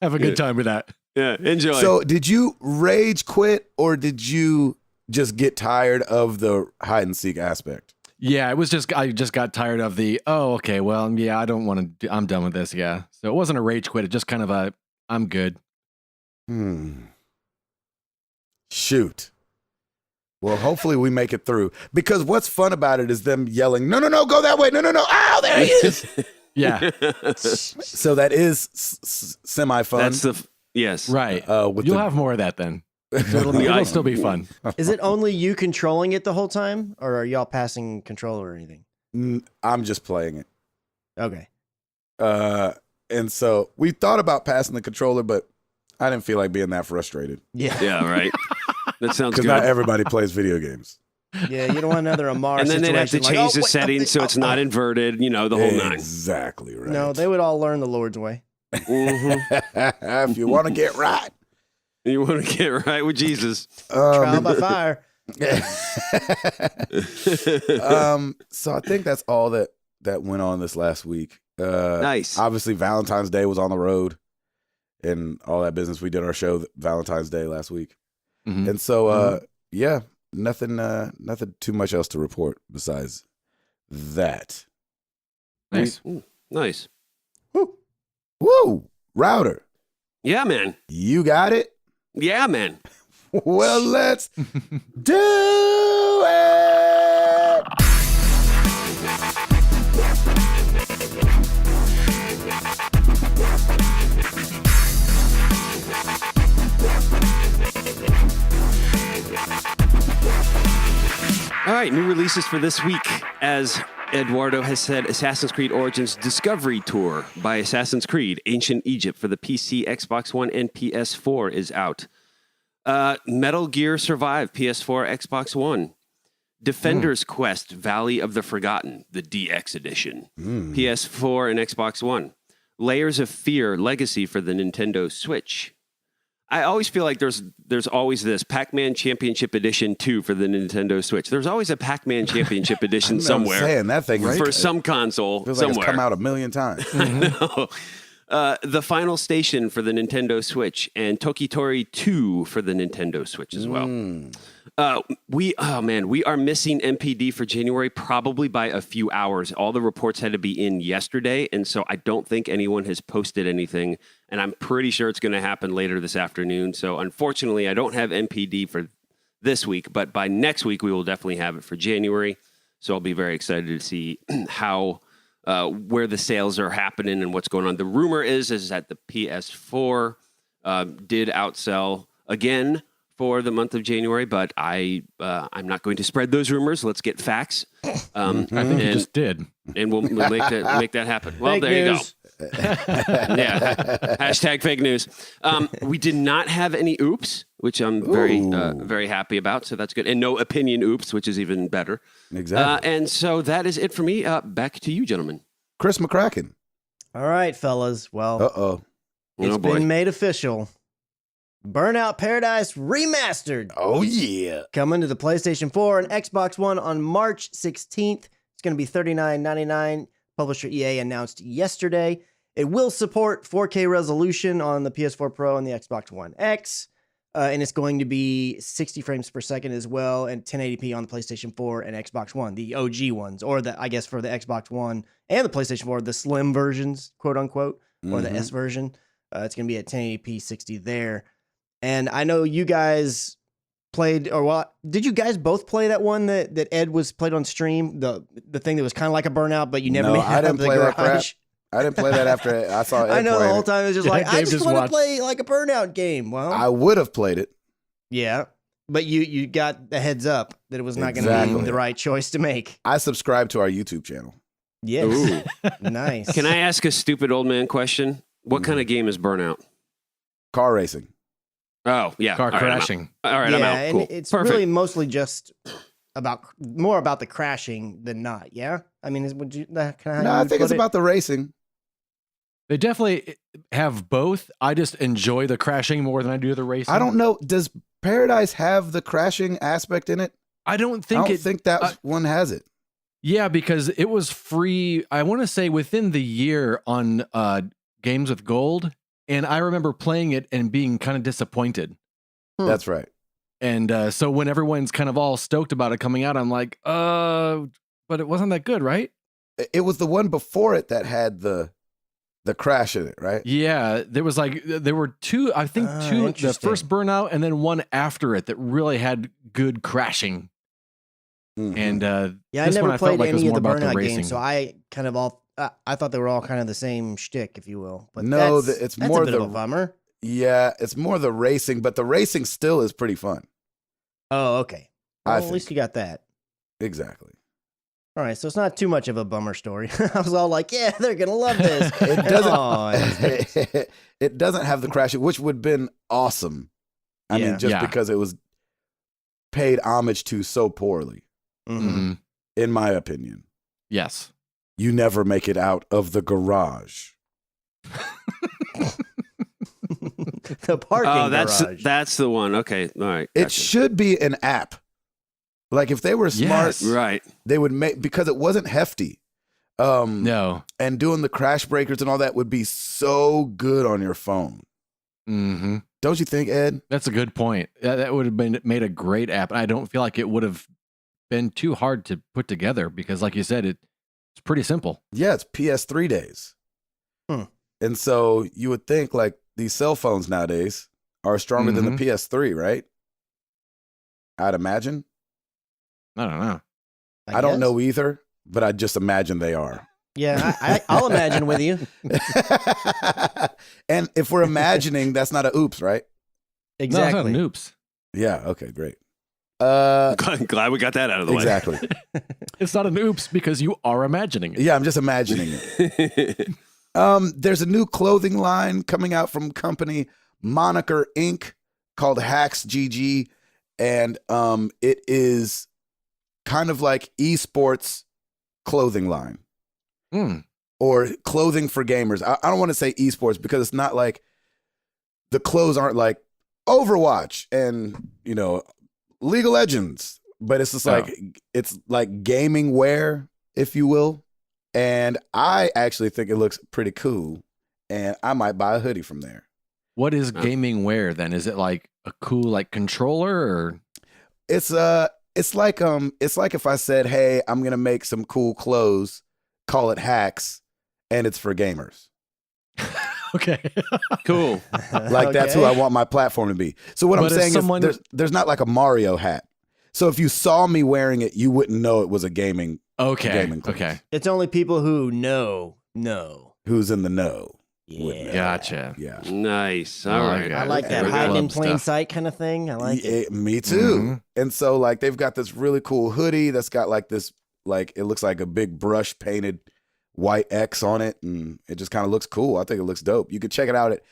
Have a good time with that. Yeah, enjoy. So did you rage quit or did you just get tired of the hide and seek aspect? Yeah, I just got tired of the, okay, well, yeah, I don't want to, I'm done with this. Yeah. So it wasn't a rage quit. It just kind of I'm good. Shoot. Well, hopefully we make it through because what's fun about it is them yelling, no, go that way. No. Ow, there he is. Yeah. So that is semi-fun. That's yes. Right. You'll have more of that then. So it'll still be fun. Is it only you controlling it the whole time, or are y'all passing control or anything? I'm just playing it. Okay. And so we thought about passing the controller, but I didn't feel like being that frustrated. Yeah, right. That sounds good. Because not everybody plays video games. Yeah, you don't want another Amar and then situation. they'd have to change the settings so it's not inverted, the whole nine. Exactly right. No, they would all learn the Lord's way. If you want to get right. You want to get right with Jesus. Trial by fire. So I think that's all that went on this last week. Nice. Obviously, Valentine's Day was on the road and all that business. We did our show Valentine's Day last week. Mm-hmm. And so, yeah, nothing too much else to report besides that. Nice. Ooh, nice. Woo! Router. Yeah, man. You got it? Yeah, man. Well, let's do it! All right, new releases for this week. As Eduardo has said Assassin's Creed Origins Discovery Tour by Assassin's Creed Ancient Egypt for the PC, Xbox One, and PS4 is out. Metal Gear Survive, PS4, Xbox One. Defender's Quest, Valley of the Forgotten, the DX edition, PS4 and Xbox One. Layers of Fear, Legacy for the Nintendo Switch. I always feel like there's always this Pac-Man Championship Edition 2 for the Nintendo Switch. There's always a Pac-Man Championship Edition somewhere. I'm saying that thing for some console feels somewhere. Like it's come out a million times. No. The Final Station for the Nintendo Switch and Tokitori 2 for the Nintendo Switch as well. We are missing MPD for January probably by a few hours. All the reports had to be in yesterday, and so I don't think anyone has posted anything, and I'm pretty sure it's going to happen later this afternoon. So unfortunately, I don't have MPD for this week, but by next week, we will definitely have it for January. So I'll be very excited to see how... where the sales are happening and what's going on. The rumor is that the PS4 did outsell again for the month of January, but I'm not going to spread those rumors. Let's get facts. I think you just did. And we'll make that happen. Well, fake there news. You go. Yeah. Hashtag fake news. We did not have any oops, which I'm very happy about. So that's good. And no opinion oops, which is even better. Exactly. And so that is it for me. Back to you, gentlemen. Chris McCracken. All right, fellas. Well, it's been made official. Burnout Paradise Remastered. Oh, yeah. Coming to the PlayStation 4 and Xbox One on March 16th. It's going to be $39.99. Publisher EA announced yesterday. It will support 4K resolution on the PS4 Pro and the Xbox One X. And it's going to be 60 frames per second as well, and 1080p on the PlayStation 4 and Xbox One, the OG ones, or I guess for the Xbox One and the PlayStation 4, the slim versions, quote unquote, or the S version. It's going to be at 1080p 60 there. And I know you guys played, did you guys both play that one that Ed was played on stream? The thing that was kind of like a Burnout, but you never made it out of the garage? I didn't play that after I saw Ed I know play the whole it. time it was just I just want to play like a Burnout game. Well, I would have played it. Yeah, but you got the heads up that it was not going to be the right choice to make. I subscribe to our YouTube channel. Yes. Nice. Can I ask a stupid old man question? What kind of game is Burnout? Car racing. Oh, yeah. Car crashing. All right, I'm out. Cool. And it's really mostly just more about the crashing than not, yeah? I mean, I think it's about the racing. They definitely have both. I just enjoy the crashing more than I do the racing. I don't know. Does Paradise have the crashing aspect in it? I don't think that one has it. Yeah, because it was free, I want to say within the year on Games with Gold. And I remember playing it and being kind of disappointed. That's right. And so when everyone's kind of all stoked about it coming out, I'm like, but it wasn't that good, right? It was the one before it that had the crash in it, right? Yeah, there were two, I think the first Burnout and then one after it that really had good crashing. Mm-hmm. And I never played any of the Burnout games, so I kind of I thought they were all kind of the same shtick, if you will. But no, it's more a bit of a bummer. Yeah, it's more the racing, but the racing still is pretty fun. Oh, okay. Well, at least you got that. Exactly. All right, so it's not too much of a bummer story. I was all like, yeah, they're going to love this. It doesn't have the crashing, which would have been awesome. I mean, just because it was paid homage to so poorly, in my opinion. Yes. You never make it out of the garage. The parking garage. That's the one. Okay, all right. Gotcha. It should be an app. Like if they were smart, right? They would make, because it wasn't hefty. No, and doing the crash breakers and all that would be so good on your phone. Mm-hmm. Don't you think, Ed? That's a good point. That would have made a great app. I don't feel like it would have been too hard to put together because, like you said, it's pretty simple. Yeah, it's PS3 days. And so you would think like these cell phones nowadays are stronger than the PS3, right? I'd imagine. I don't know. I don't know either, but I just imagine they are. Yeah, I'll imagine with you. And if we're imagining, that's not a oops, right? Exactly. No, it's not an oops. Yeah, okay, great. Glad we got that out of the way. Exactly. It's not an oops because you are imagining it. Yeah, I'm just imagining it. There's a new clothing line coming out from company Moniker Inc. called Hacks GG, and it is kind of like esports clothing line or clothing for gamers. I don't want to say esports because it's not like the clothes aren't like Overwatch and League of Legends, but it's just like it's like gaming wear, if you will. And I actually think it looks pretty cool, and I might buy a hoodie from there. What is gaming wear then? Is it like a cool like controller or? It's like if I said, hey, I'm gonna make some cool clothes, call it Hacks, and it's for gamers. Okay. Cool. Like that's who I want my platform to be. So what I'm saying is there's not like a Mario hat. So if you saw me wearing it, you wouldn't know it was a gaming clothes. Okay. It's only people who know. Who's in the know. Yeah. Gotcha. Yeah. Nice. All right. I like that hiding in plain sight kind of thing. I like it. Me too. And so like they've got this really cool hoodie that's got like this, like it looks like a big brush painted white X on it, and it just kind of looks cool. I think it looks dope. You can check it out at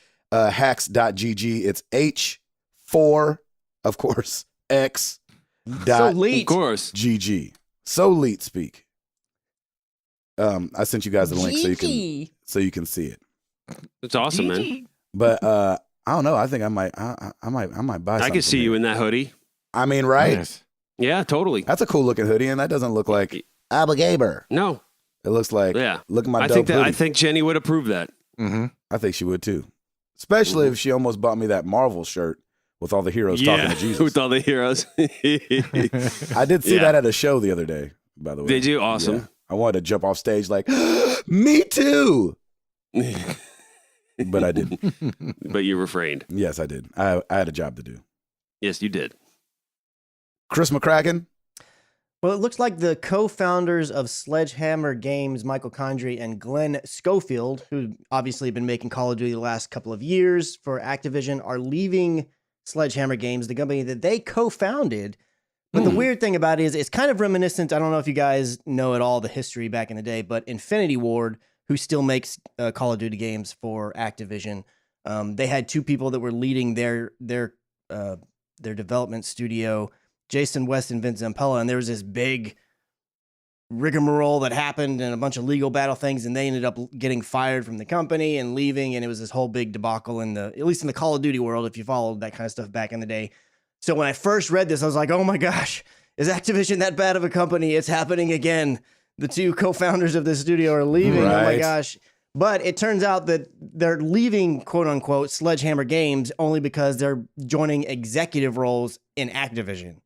hacks.gg. It's H4, of course, X. So leet. Of course. GG. So leet speak. I sent you guys the link so you can see it. It's awesome, man. But I don't know. I think I might buy something. I can see you in that hoodie. I mean, right? Nice. Yeah, totally. That's a cool looking hoodie, and that doesn't look like I'm a gamer. No. It looks like, look at my dope hoodie. I think Jenny would approve that. Mm-hmm. I think she would too. Especially if she almost bought me that Marvel shirt with all the heroes talking to Jesus. With all the heroes. I did see that at a show the other day, by the way. Did you? Awesome. Yeah. I wanted to jump off stage like, me too. But I didn't. But you refrained. Yes, I did. I had a job to do. Yes, you did. Chris McCracken. Well, it looks like the co-founders of Sledgehammer Games, Michael Condrey and Glenn Schofield, who obviously have been making Call of Duty the last couple of years for Activision, are leaving Sledgehammer Games, the company that they co-founded. But the weird thing about it is it's kind of reminiscent. I don't know if you guys know at all the history back in the day, but Infinity Ward, who still makes Call of Duty games for Activision, they had two people that were leading their development studio, Jason West and Vince Zampella, and there was this big rigmarole that happened and a bunch of legal battle things, and they ended up getting fired from the company and leaving, and it was this whole big debacle at least in the Call of Duty world, if you followed that kind of stuff back in the day. So when I first read this, I was like, oh my gosh, is Activision that bad of a company? It's happening again. The two co-founders of the studio are leaving. Right. Oh my gosh. But it turns out that they're leaving, quote unquote, Sledgehammer Games only because they're joining executive roles in Activision.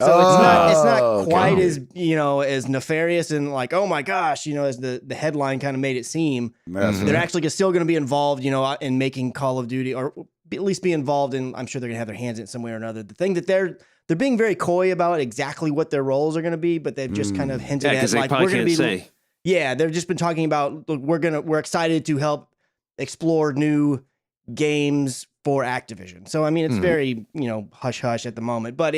So it's not quite as, as nefarious and like, oh my gosh, as the headline kind of made it seem. They're actually still going to be involved, in making Call of Duty, or at least be involved in, I'm sure they're going to have their hands in it some way or another. The thing that they're being very coy about exactly what their roles are going to be, but they've just kind of hinted at like, we're going to be say. Yeah, they've just been talking about, look, we're excited to help explore new games for Activision. So I mean, it's very, hush hush at the moment, but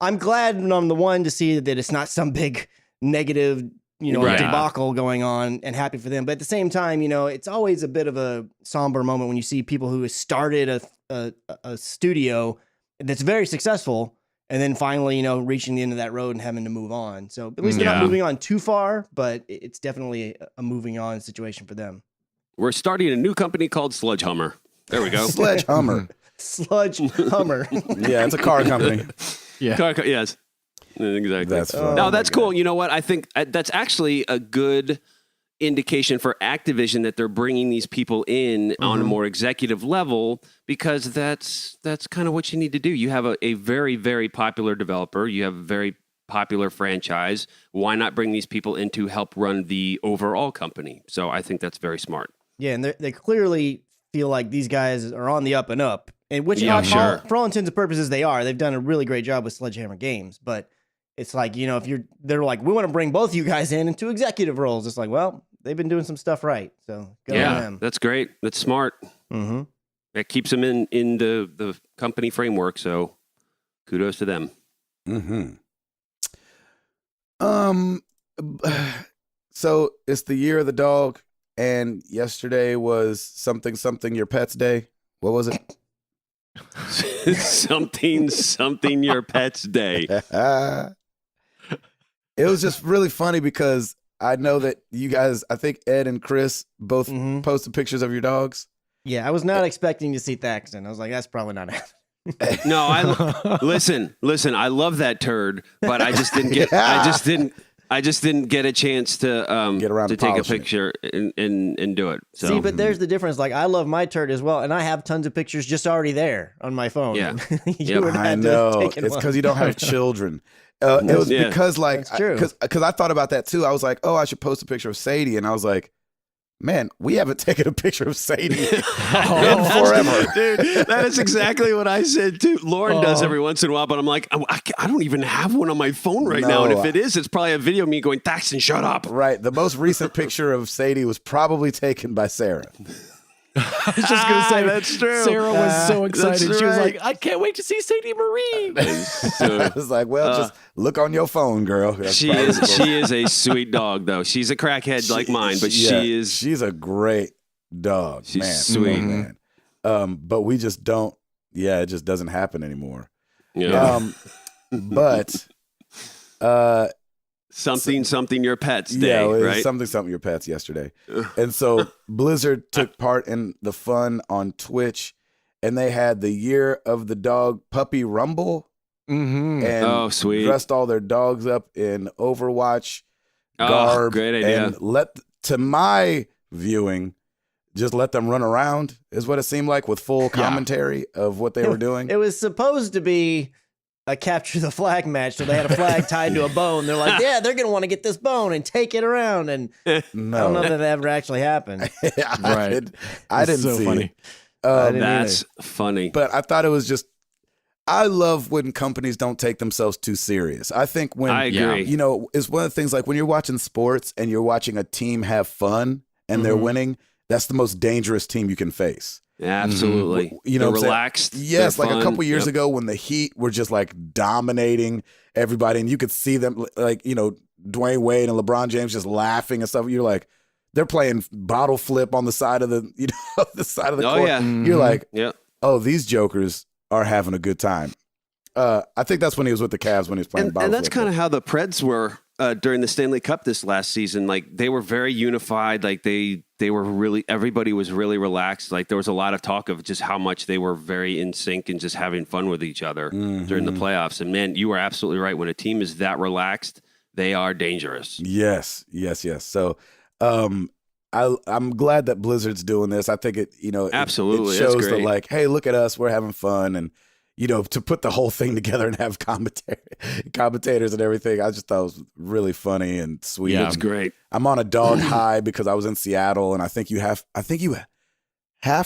I'm glad on the one to see that it's not some big negative, debacle going on, and happy for them. But at the same time, it's always a bit of a somber moment when you see people who started a studio that's very successful and then finally, reaching the end of that road and having to move on. So at least they're not moving on too far, but it's definitely a moving on situation for them. We're starting a new company called Sledgehammer. There we go. Sledgehammer. Sledgehammer. Yeah, it's a car company. Yeah. Yes. Exactly. That's cool. You know what? I think that's actually a good indication for Activision that they're bringing these people in on a more executive level, because that's kind of what you need to do. You have a very, very popular developer. You have a very popular franchise. Why not bring these people in to help run the overall company? So I think that's very smart. Yeah, and they clearly feel like these guys are on the up and up. And which, for all intents and purposes, they are. They've done a really great job with Sledgehammer Games. But it's like, they're like, we want to bring both of you guys into executive roles. It's like, well, they've been doing some stuff right. So go on them. That's great. That's smart. Mm-hmm. That keeps them in the company framework. So kudos to them. Mm-hmm. So it's the year of the dog, and yesterday was something your pet's day. What was it? something your pet's day. It was just really funny because I know that you guys, I think Ed and Chris both posted pictures of your dogs. Yeah, I was not expecting to see Thaxton. I was like, that's probably not happening. No, listen. I love that turd, but I just didn't get. I just didn't get a chance to get around to take a picture and do it. So. See, but there's the difference. Like, I love my turd as well, and I have tons of pictures just already there on my phone. Yeah, I know. It's because you don't have children. It was because because I thought about that too. I was like, oh, I should post a picture of Sadie, and I was like, man, we haven't taken a picture of Sadie in forever. Dude, that is exactly what I said too. Lauren does every once in a while, but I'm like, I don't even have one on my phone right now. And if it is, it's probably a video of me going, Thaxton, shut up. Right. The most recent picture of Sadie was probably taken by Sarah. I was just going to say, that's true. Sarah was so excited. Right. She was like, I can't wait to see Sadie Marie. I was like, well, just look on your phone, girl. She is a sweet dog, though. She's a crackhead like mine, but she's a great dog. She's man. sweet. Man. But we just don't, it just doesn't happen anymore. Yeah. But something your pet's day, right? Something your pets yesterday. And so Blizzard took part in the fun on Twitch, and they had the Year of the Dog Puppy Rumble. Mm-hmm. And sweet. Dressed all their dogs up in Overwatch garb. Great idea. And to my viewing, just let them run around is what it seemed like, with full commentary of what they were doing. It was supposed to be a capture the flag match, so they had a flag tied to a bone. They're like, yeah, they're going to want to get this bone and take it around. And no. I don't know that ever actually happened. Right. I didn't so see funny. it. That's funny. But I thought it was just, I love when companies don't take themselves too serious. I think when, I agree. It's one of the things, like when you're watching sports and you're watching a team have fun and they're winning, that's the most dangerous team you can face. Absolutely. They're relaxed. Yes, like a couple years ago when the Heat were just like dominating everybody, and you could see them, like, Dwayne Wade and LeBron James just laughing and stuff. You're like, they're playing bottle flip on the side of the, the side of the court. Yeah. You're like, oh, these jokers are having a good time. I think that's when he was with the Cavs when he was playing bottle flip. And that's kind of how the Preds were during the Stanley Cup this last season. Like, they were very unified. Like, they were really, everybody was really relaxed. Like, there was a lot of talk of just how much they were very in sync and just having fun with each other during the playoffs. And man, you were absolutely right. When a team is that relaxed, they are dangerous. Yes. So I'm glad that Blizzard's doing this. I think it, absolutely it shows that, like, hey, look at us, we're having fun. And to put the whole thing together and have commentators and everything, I just thought it was really funny and sweet. Yeah, it's great. I'm on a dog high because I was in Seattle, and I think you have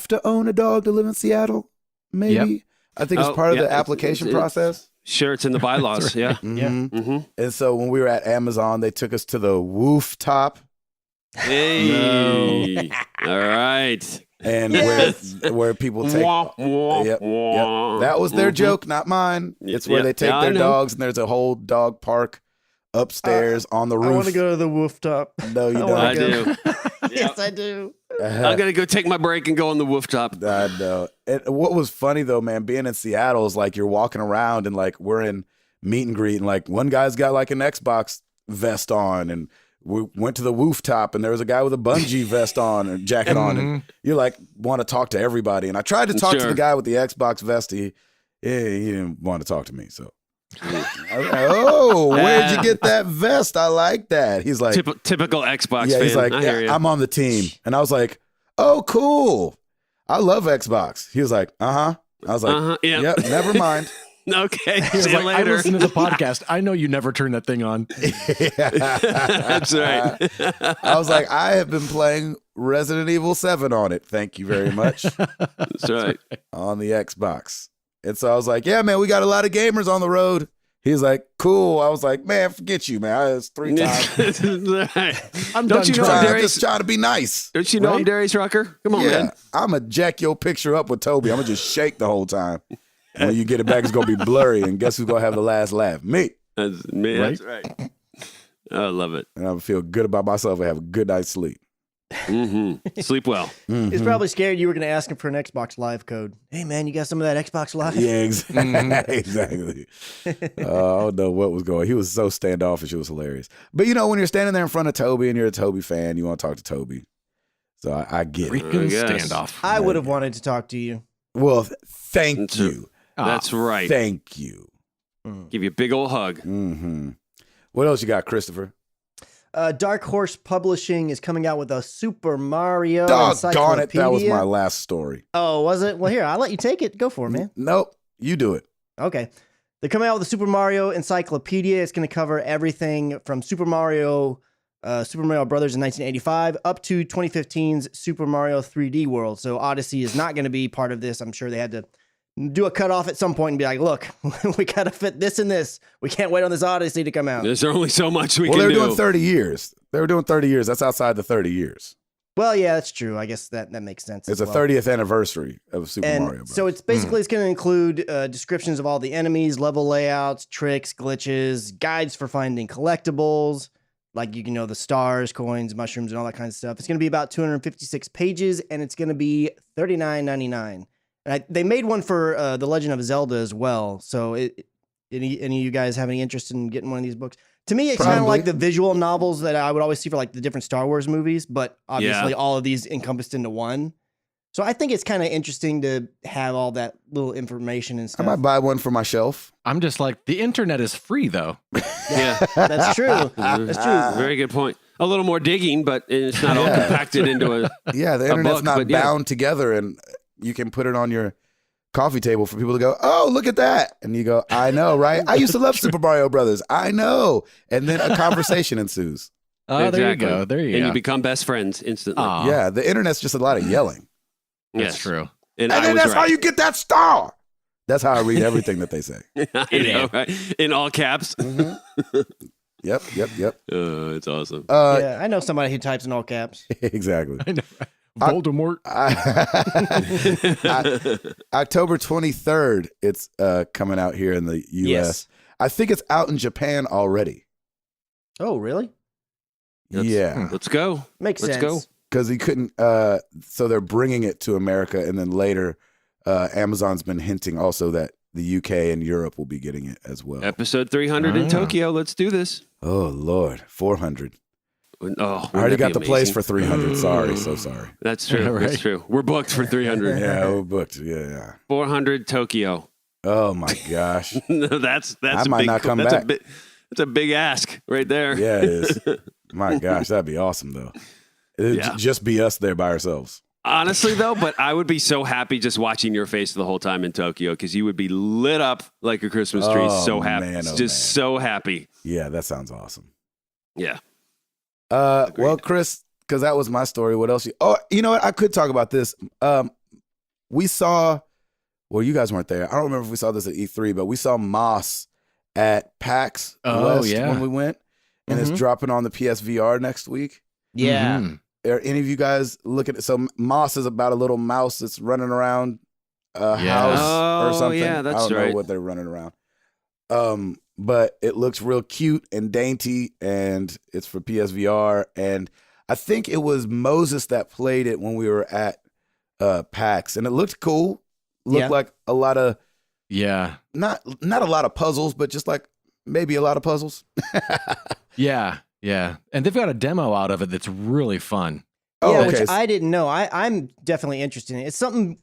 to own a dog to live in Seattle. Maybe. Yep. I think it's part of the application process. Sure, it's in the bylaws. Yeah. Mm-hmm. Yeah. Mm-hmm. And so when we were at Amazon, they took us to the Woof Top. Hey. All right. And where people take that was their joke, not mine. It's where they take their dogs, and there's a whole dog park upstairs on the roof. I want to go to the Woof Top. No, you don't. I do. Yes, I do. I'm gonna go take my break and go on the Woof Top. I know. And what was funny though, man, being in Seattle is like you're walking around and like we're in meet and greet, and like one guy's got like an Xbox vest on, and we went to the Woof Top, and there was a guy with a bungee vest on or jacket on, and you like want to talk to everybody. And I tried to talk to the guy with the Xbox vest. He didn't want to talk to me. So I was like, oh, where'd you get that vest? I like that. He's like, typical Xbox fan. He's like, I hear you. I'm on the team. And I was like, oh, cool. I love Xbox. He was like, I was like, yep, never mind. Okay, see you later. I listen to the podcast. I know you never turn that thing on. That's right. I was like, I have been playing Resident Evil 7 on it. Thank you very much. That's right. On the Xbox. And so I was like, yeah, man, we got a lot of gamers on the road. He's like, cool. I was like, man, forget you, man. It's 3 times. I'm Don't you know I'm just trying to be nice. Don't you know I'm Darius Rucker? Come on, man. I'm going to jack your picture up with Toby. I'm going to just shake the whole time. When you get it back, it's gonna be blurry, and guess who's gonna have the last laugh? Me. That's me. Right? That's right. I love it. And I feel good about myself and have a good night's sleep. Mm-hmm. Sleep well. Mm-hmm. He's probably scared you were going to ask him for an Xbox Live code. Hey, man, you got some of that Xbox Live? Yeah, exactly. I don't know what was going on. He was so standoffish. It was hilarious. But, when you're standing there in front of Toby and you're a Toby fan, you want to talk to Toby. So I get it. Freaking standoff. I would have wanted to talk to you. Well, thank you. That's right. Thank you. Give you a big old hug. Mm-hmm. What else you got, Christopher? Dark Horse Publishing is coming out with a Super Mario Doggone it, Encyclopedia. that was my last story. Oh, was it? Well, here, I'll let you take it. Go for it, man. Nope, you do it. Okay. They're coming out with a Super Mario Encyclopedia. It's going to cover everything from Super Mario Brothers in 1985 up to 2015's Super Mario 3D World. So Odyssey is not going to be part of this. I'm sure they had to do a cutoff at some point and be like, look, we got to fit this and this. We can't wait on this Odyssey to come out. There's only so much we can do. Well, they were doing 30 years. They were doing 30 years. That's outside the 30 years. Well, yeah, that's true. I guess that makes sense. It's a 30th anniversary of Super Mario Bros. So it's basically it's going to include descriptions of all the enemies, level layouts, tricks, glitches, guides for finding collectibles, like the stars, coins, mushrooms, and all that kind of stuff. It's going to be about 256 pages, and it's going to be $39.99. And they made one for The Legend of Zelda as well. So any of you guys have any interest in getting one of these books? To me, it's kind of like the visual novels that I would always see for like the different Star Wars movies, but obviously all of these encompassed into one. So I think it's kind of interesting to have all that little information and stuff. I might buy one for my shelf. I'm just like, the internet is free, though. Yeah, that's true. That's true. Very good point. A little more digging, but it's not all compacted into a the internet's book, not bound together, and you can put it on your coffee table for people to go, oh, look at that. And you go, I know, right? I used to love Super Mario Brothers. I know. And then a conversation ensues. Oh, exactly. There you go. There you go. And you become best friends instantly. Aww. Yeah, the internet's just a lot of yelling. That's true. And then that's how you get that star. That's how I read everything that they say. I know, right? In all caps. Mm-hmm. Yep. It's awesome. Yeah, I know somebody who types in all caps. Exactly. I know. Voldemort. October 23rd, it's coming out here in the U.S. Yes. I think it's out in Japan already. Oh, really? Let's go. Makes sense. Let's go. Because he couldn't, so they're bringing it to America, and then later, Amazon's been hinting also that the UK and Europe will be getting it as well. Episode 300 in Tokyo. Let's do this. Oh, Lord. 400. Oh, I already got the place for 300. Sorry. That's true. Right. That's true. We're booked for 300. Yeah, we're booked. Yeah. 400 Tokyo. Oh, my gosh. No, that's I a might big, not come that's back. That's a big ask right there. Yeah, it is. My gosh, that'd be awesome, though. It'd just be us there by ourselves. Honestly, though, but I would be so happy just watching your face the whole time in Tokyo because you would be lit up like a Christmas tree. So happy. Man, so happy. Yeah, that sounds awesome. Yeah. Well, Chris, because that was my story. What else? You know what? I could talk about this. We saw, well, you guys weren't there. I don't remember if we saw this at E3, but we saw Moss at PAX West when we went, and it's dropping on the PSVR next week. Yeah. Mm-hmm. Are any of you guys looking at? So Moss is about a little mouse that's running around a house or something. Yeah, that's I don't right. know what they're running around. But it looks real cute and dainty, and it's for PSVR. And I think it was Moses that played it when we were at PAX, and it looked cool. Looked like a lot of not a lot of puzzles, but just like maybe a lot of puzzles. Yeah. And they've got a demo out of it that's really fun. Which I didn't know. I'm definitely interested in it. It's something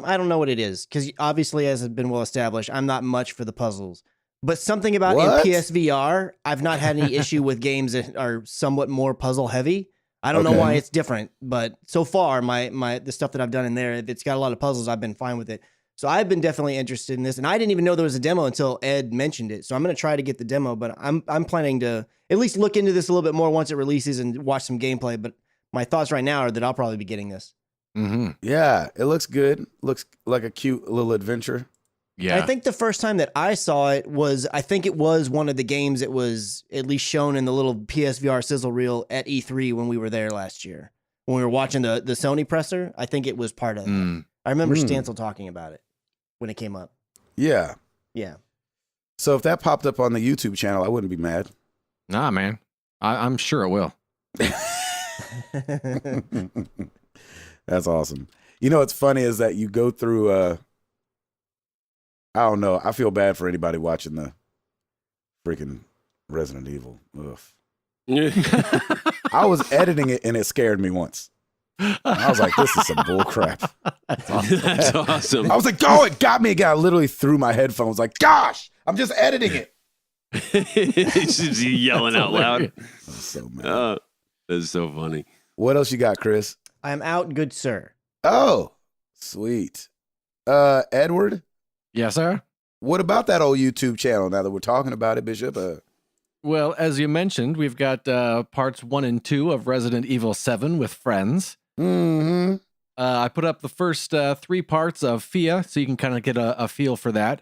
I don't know what it is, because obviously, as has been well established, I'm not much for the puzzles. But something about in PSVR, I've not had any issue with games that are somewhat more puzzle heavy. I don't know why it's different, but so far the stuff that I've done in there, if it's got a lot of puzzles, I've been fine with it. So I've been definitely interested in this, and I didn't even know there was a demo until Ed mentioned it. So I'm going to try to get the demo, but I'm planning to at least look into this a little bit more once it releases and watch some gameplay. But my thoughts right now are that I'll probably be getting this. Mm-hmm. Yeah, it looks good. Looks like a cute little adventure. Yeah. I think the first time that I saw it was one of the games that was at least shown in the little PSVR sizzle reel at E3 when we were there last year. When we were watching the Sony presser, I think it was part of it. I remember Stancil talking about it when it came up. Yeah. Yeah. So if that popped up on the YouTube channel, I wouldn't be mad. Nah, man. I'm sure it will. That's awesome. You know what's funny is that you go through I don't know. I feel bad for anybody watching the freaking Resident Evil. Ugh. I was editing it and it scared me once. I was like, this is some bull crap. That's awesome. I was like, oh, it got me again. I literally threw my headphones like, gosh, I'm just editing it. It's just yelling out loud. I'm so mad. That's so funny. What else you got, Chris? I'm out, good sir. Oh, sweet. Edward? Yes, sir. What about that old YouTube channel now that we're talking about it, Bishop? Well, as you mentioned, we've got parts 1 and 2 of Resident Evil 7 with friends. Mm-hmm. I put up the first 3 parts of FIA, so you can kind of get a feel for that.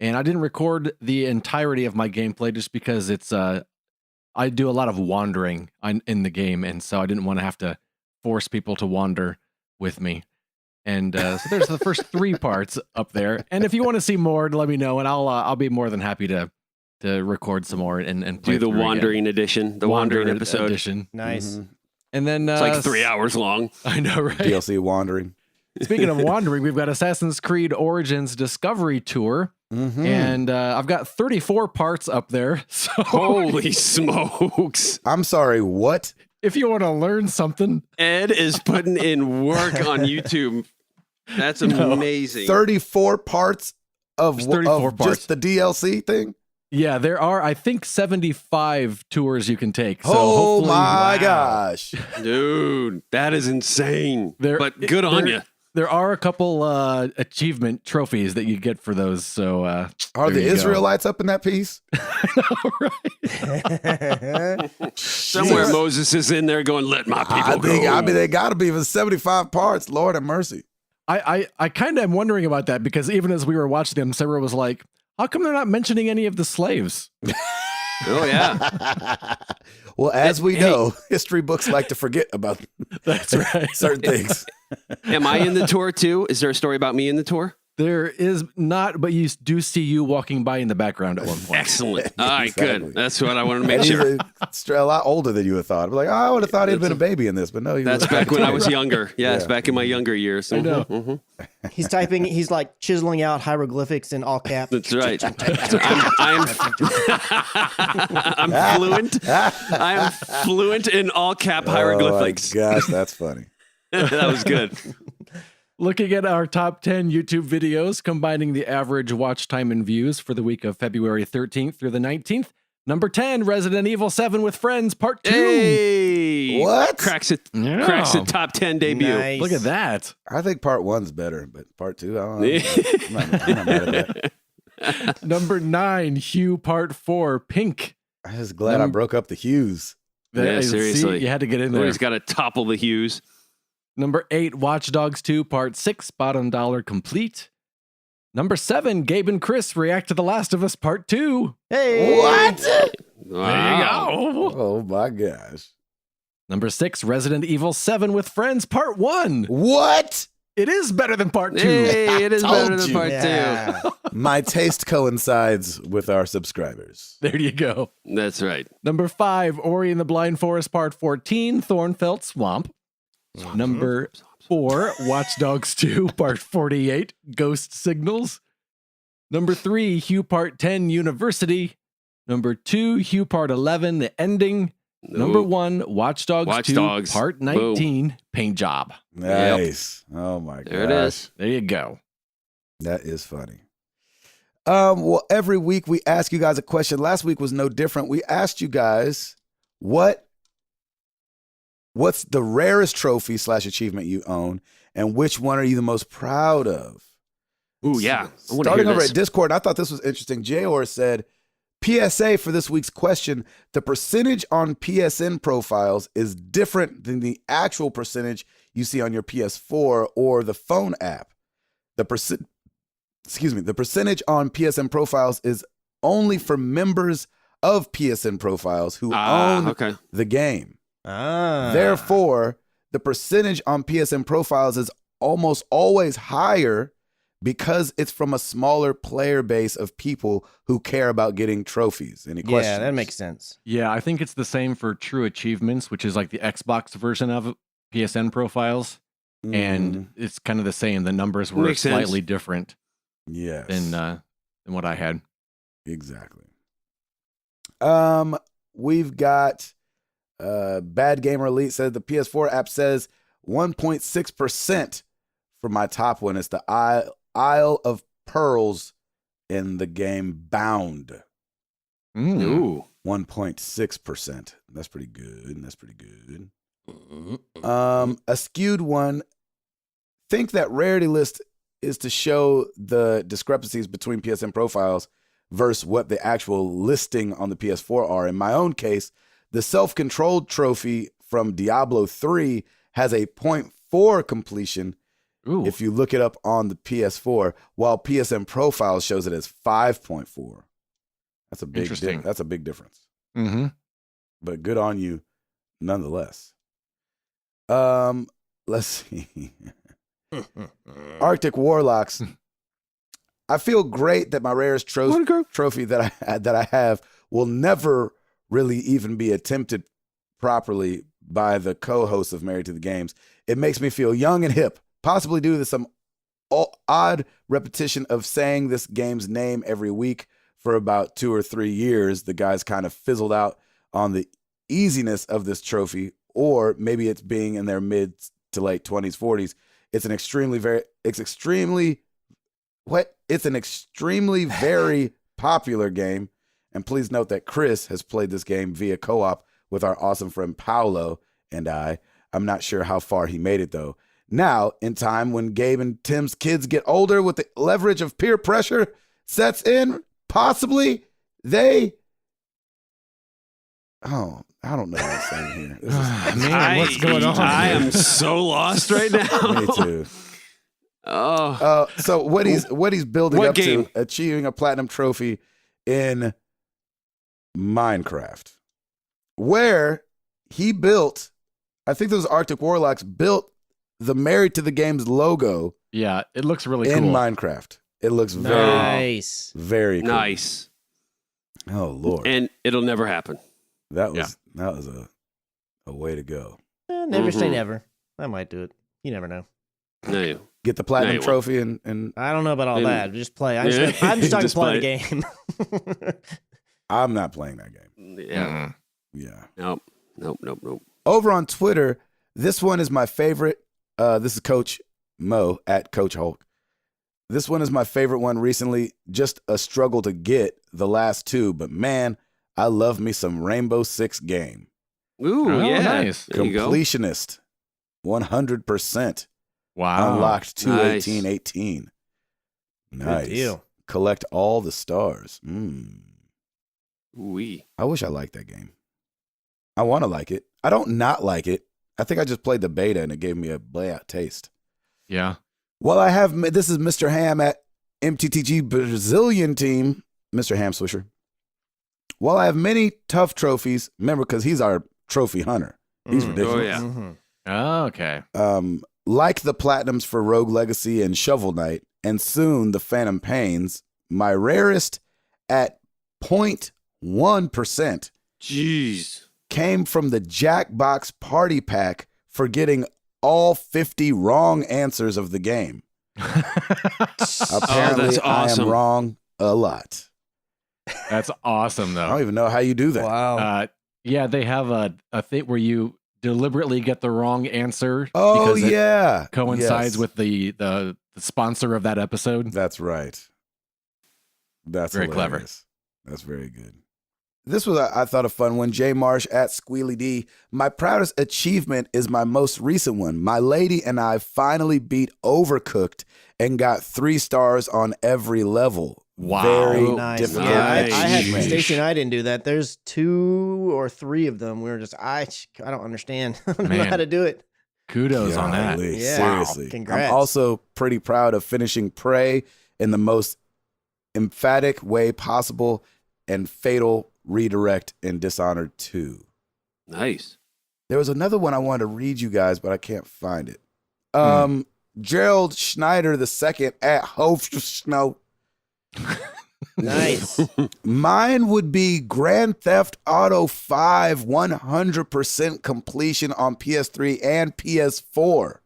And I didn't record the entirety of my gameplay just because it's I do a lot of wandering in the game, and so I didn't want to have to force people to wander with me. And so there's the first 3 parts up there. And if you want to see more, let me know, and I'll be more than happy to record some more and play do the wandering edition, the wandering episode edition. Nice. Mm-hmm. And then it's like 3 hours long. I know, right? DLC Wandering. Speaking of wandering, we've got Assassin's Creed Origins Discovery Tour. Mm-hmm. And I've got 34 parts up there. So Holy smokes. I'm sorry, what? if you want to learn something, Ed is putting in work on YouTube. That's amazing. 34 parts of 34 parts. Just the DLC thing? yeah, there are, I think, 75 tours you can take. So Oh hopefully, my gosh. Dude, that is insane. There- But good on you. There are a couple achievement trophies that you get for those. So Are there the you go. Israelites up in that piece? Somewhere Moses is in there going, let my people go. I mean, they got to be even 75 parts. Lord have mercy. I kind of am wondering about that because even as we were watching them, Sarah was like, how come they're not mentioning any of the slaves? Oh, yeah. Well, as we know, history books like to forget about That's right. certain things. Am I in the tour too? Is there a story about me in the tour? There is not, but you do see you walking by in the background at one point. Excellent. All right, Exactly. good. That's what I wanted to make And sure. he's a lot older than you would thought. I'm like, oh, I would have thought he'd been a baby in this, but no. That's back when I was younger. Yes, Yeah. back in my younger years. I know. Mhm. He's typing, he's like chiseling out hieroglyphics in all caps. That's right. I'm fluent. I'm fluent in all cap hieroglyphics. Oh my gosh, that's funny. That was good. Looking at our top 10 YouTube videos, combining the average watch time and views for the week of February 13th through the 19th. Number 10, Resident Evil 7 with Friends, Part 2. Hey, What? cracks it? Yeah. Cracks the top 10 debut. Nice. Look at that. I think part 1's better, but part 2, I don't know. I'm not mad at that. Number 9, Hue Part 4, Pink. I'm just glad I broke up the hues. Yeah, See, seriously. you had to get in there. He's got to topple the Hughes. Number 8, Watch Dogs 2, Part 6, Bottom Dollar Complete. Number 7, Gabe and Chris react to The Last of Us Part 2. Hey. What? Wow. There you go. Oh my gosh. Number 6, Resident Evil 7 with Friends, Part 1. What? It is better than Part 2. Hey, it is better Told than you. part Yeah. My taste coincides with our subscribers. There you go. 2. That's right. Number 5, Ori and the Blind Forest Part 14, Thornfelt Swamp. Number 4, Watch Dogs 2, Part 48, Ghost Signals. Number 3, Hue Part 10, University. Number 2, Hue Part 11, The Ending. Number Ooh. 1, Watch Dogs Watch 2, Dogs. Part 19, Paint Job. Nice. Oh my gosh. There it is. There you go. That is funny. Well, every week we ask you guys a question. Last week was no different. We asked you guys what's the rarest trophy / achievement you own, and which one are you the most proud of? Ooh, yeah. I wanna Starting hear over this. at Discord, I thought this was interesting. Jayor said, PSA for this week's question, the percentage on PSN profiles is different than the actual percentage you see on your PS4 or the phone app. The percentage on PSN profiles is only for members of PSN profiles who own okay. the game. Ah. Therefore, the percentage on PSN profiles is almost always higher because it's from a smaller player base of people who care about getting trophies. Any questions? Yeah, that makes sense. Yeah, I think it's the same for True Achievements, which is like the Xbox version of PSN profiles. And it's kind of the same. The numbers were slightly different than what I had. Exactly. We've got Bad Gamer Elite said the PS4 app says 1.6% for my top one. It's the Isle of Pearls in the game Bound. Ooh. 1.6%. That's pretty good. A skewed one. Think that rarity list is to show the discrepancies between PSN profiles versus what the actual listing on the PS4 are. In my own case, the self-controlled trophy from Diablo 3 has a 0.4 completion. Ooh. If you look it up on the PS4, while PSN profile shows it as 5.4. That's a big that's a big difference. Mm-hmm. But good on you nonetheless. Let's see. Arctic Warlocks. I feel great that my rarest trophy that I have will never really even be attempted properly by the co-hosts of Married to the Games. It makes me feel young and hip, possibly due to some odd repetition of saying this game's name every week for about 2 or 3 years. The guys kind of fizzled out on the easiness of this trophy, or maybe it's being in their mid to late 20s, 40s. It's an extremely very popular game. And please note that Chris has played this game via co-op with our awesome friend Paolo and I. I'm not sure how far he made it though. Now, in time when Gabe and Tim's kids get older with the leverage of peer pressure sets in, possibly I don't know what I'm saying here. Man, what's going on? I am so lost right now. Me too. Oh. So what he's building up game? to achieving a platinum trophy in Minecraft, where he built, I think those Arctic Warlocks built the Married to the Games logo. Yeah, it looks really in cool. Minecraft. It looks nice, very cool. Nice. Oh Lord! And it'll never happen. That was a way to go. Never say never. I might do it. You never know. No, you. Get the platinum trophy and I don't know about all that. Just play. I'm just talking Just play the play. game. I'm not playing that game. Yeah. Yeah. Nope. Over on Twitter, this one is my favorite. This is Coach Mo at Coach Hulk. This one is my favorite one recently. Just a struggle to get the last two, but man, I love me some Rainbow Six game. Ooh, yeah. Nice. There you go. Completionist. 100%. Wow. Unlocked Nice. 21818. Nice. Good deal. Collect all the stars. Wee. I wish I liked that game. I want to like it. I don't not like it. I think I just played the beta and it gave me a bad taste. Yeah. Well, this is Mr. Ham at MTTG Brazilian team, Mr. Ham Swisher. While I have many tough trophies, remember, because he's our trophy hunter. He's ridiculous. Oh, yeah. Mm-hmm. Oh, okay. Like the platinums for Rogue Legacy and Shovel Knight, and soon the Phantom Pains, my rarest at 0.1% Jeez. came from the Jackbox Party Pack for getting all 50 wrong answers of the game. Apparently, that's I awesome. am wrong a lot. That's awesome, I though. don't even know how you do that. Wow. Yeah, they have a thing where you deliberately get the wrong answer. Oh, because it yeah. coincides Yes. with the sponsor of that episode. That's right. That's Very clever. hilarious. That's very good. This was, I thought, a fun one. Jay Marsh at Squealy D. My proudest achievement is my most recent one. My lady and I finally beat Overcooked and got 3 stars on every level. Wow. Very Nice. difficult Yeah, I had achievement. Stacey and I didn't do that. There's 2 or 3 of them. We were just I don't understand. I don't know Man. how to do it. Kudos on that. Golly, Yeah. Seriously. Wow. Congrats. I'm also pretty proud of finishing Prey in the most emphatic way possible and fatal redirect in Dishonored 2. Nice. There was another one I wanted to read you guys, but I can't find it. Gerald Schneider II at Hofsnow. Nice. Mine would be Grand Theft Auto 5 100% completion on PS3 and PS4.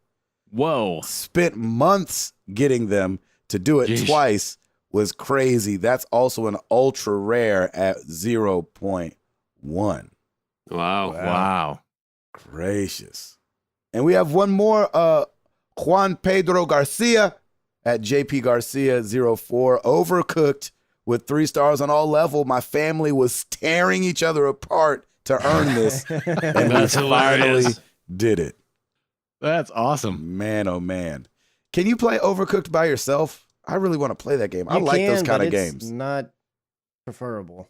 Whoa. Spent months getting them. To do it twice was crazy. That's also an ultra rare at 0.1. Wow. Gracious. And we have one more, Juan Pedro Garcia at JP Garcia 04. Overcooked with 3 stars on all level. My family was tearing each other apart to earn this. And we finally did it. That's awesome. Man, oh man. Can you play Overcooked by yourself? I really want to play that game. I like those kind of games. Not preferable.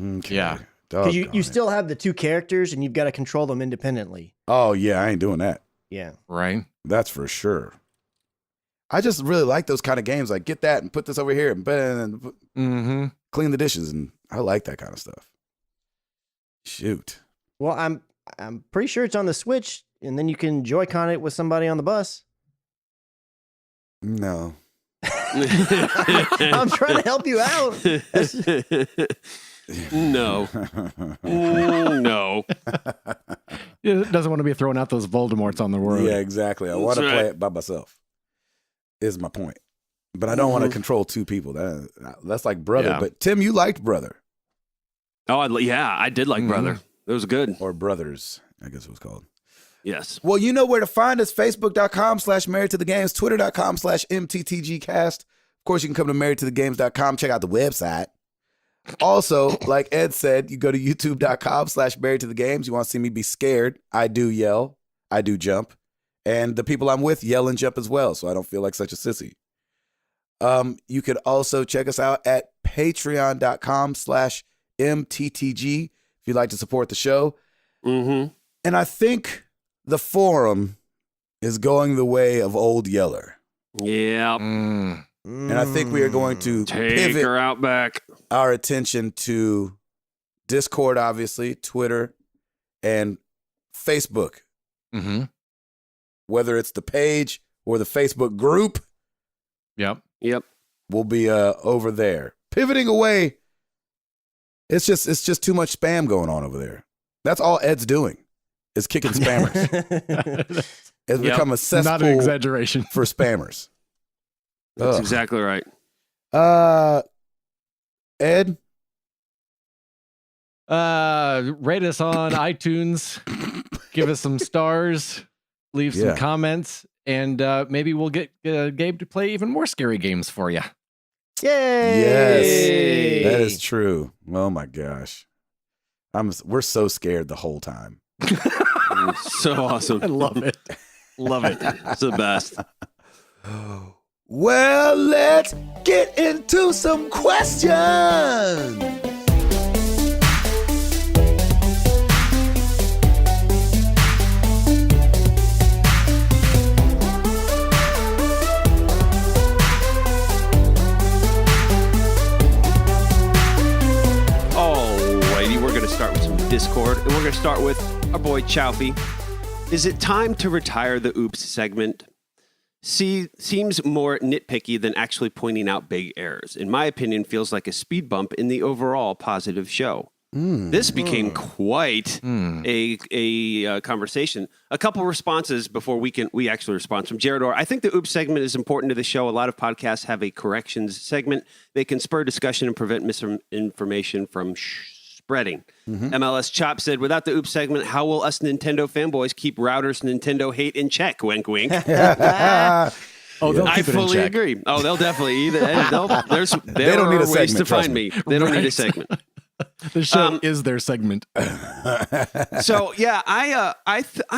Okay. Yeah. Because you still have the 2 characters and you've got to control them independently. Oh, yeah. I ain't doing that. Yeah. Right. That's for sure. I just really like those kind of games. Like, get that and put this over here and clean the dishes. And I like that kind of stuff. Shoot. Well, I'm pretty sure it's on the Switch, and then you can Joy-Con it with somebody on the bus. No. I'm trying to help you out. No. No. He doesn't want to be throwing out those Voldemorts on the road. Yeah, exactly. I want to play it by myself. Is my point. But I don't want to control 2 people. That's like Brother. Yeah. But Tim, you liked Brother. Oh, I did like Brother. It was good. Or Brothers, I guess it was called. Yes. Well, you know where to find us. Facebook.com/Married to the Games. Twitter.com/MTTGcast. Of course, you can come to marriedtothegames.com. Check out the website. Also, like Ed said, you go to youtube.com/Married to the Games. You want to see me be scared? I do yell. I do jump. And the people I'm with yell and jump as well, so I don't feel like such a sissy. You could also check us out at patreon.com/MTTG if you'd like to support the show. Mm-hmm. And I think the forum is going the way of Old Yeller. Yeah. And I think we are going to Take her out back. Our attention to Discord, obviously, Twitter, and Facebook. Mm-hmm. Whether it's the page or the Facebook group. Yep. We'll be over there. Pivoting away. It's just too much spam going on over there. That's all Ed's doing. Is kicking spammers. It's become a cesspool. Not an exaggeration. For spammers. That's exactly right. Ed? Rate us on iTunes. Give us some stars. Leave some comments. And maybe we'll get Gabe to play even more scary games for you. Yay! Yes, that is true. Oh my gosh. We're so scared the whole time. So awesome. I love it. Love it. It's the best. Well, let's get into some questions. Start with some Discord, and we're going to start with our boy Chowfie. Is it time to retire the Oops segment? Seems more nitpicky than actually pointing out big errors. In my opinion, feels like a speed bump in the overall positive show. This became quite a conversation. A couple responses before we actually respond from Jared Orr. I think the Oops segment is important to the show. A lot of podcasts have a corrections segment. They can spur discussion and prevent misinformation from spreading. MLS Chop said, without the Oops segment, how will us Nintendo fanboys keep Router's Nintendo hate in check? Wink, wink. I fully agree. Oh, they'll definitely there don't need a ways segment, to find me. They don't need a segment. The show is their segment. So yeah, I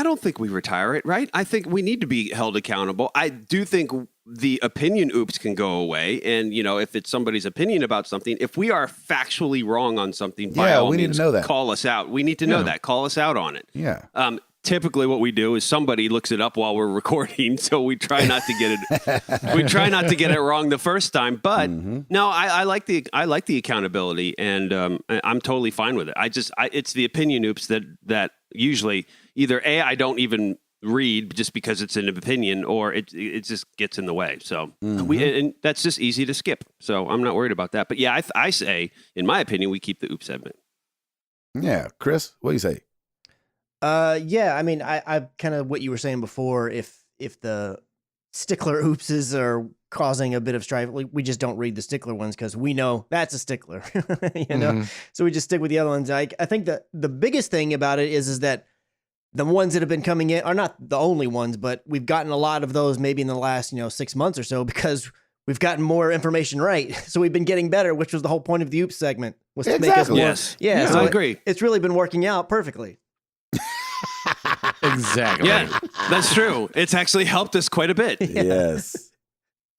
don't think we retire it, right? I think we need to be held accountable. I do think the opinion oops can go away, and if it's somebody's opinion about something, if we are factually wrong on something, by all we means, need to know that. Call us out. We need to know that. Call us out on it. Yeah. Typically, what we do is somebody looks it up while we're recording, so we try not to get it. We try not to get it wrong the first time. But no, I like the accountability, and I'm totally fine with it. It's the opinion oops that usually either I don't even read just because it's an opinion, or it just gets in the way. So Mm-hmm. and that's just easy to skip. So I'm not worried about that. But yeah, I say, in my opinion, we keep the oops segment. Yeah, Chris, what do you say? Yeah, I mean, I kind of what you were saying before. If the stickler oopses are causing a bit of strife, we just don't read the stickler ones because we know that's a stickler, you know. So we just stick with the other ones. I think that the biggest thing about it is that the ones that have been coming in are not the only ones, but we've gotten a lot of those maybe in the last 6 months or so because we've gotten more information right. So we've been getting better, which was the whole point of the oops segment, was to make us more. Yes. Yeah, so I agree. It's really been working out perfectly. Exactly. Yeah, that's true. It's actually helped us quite a bit. Yes.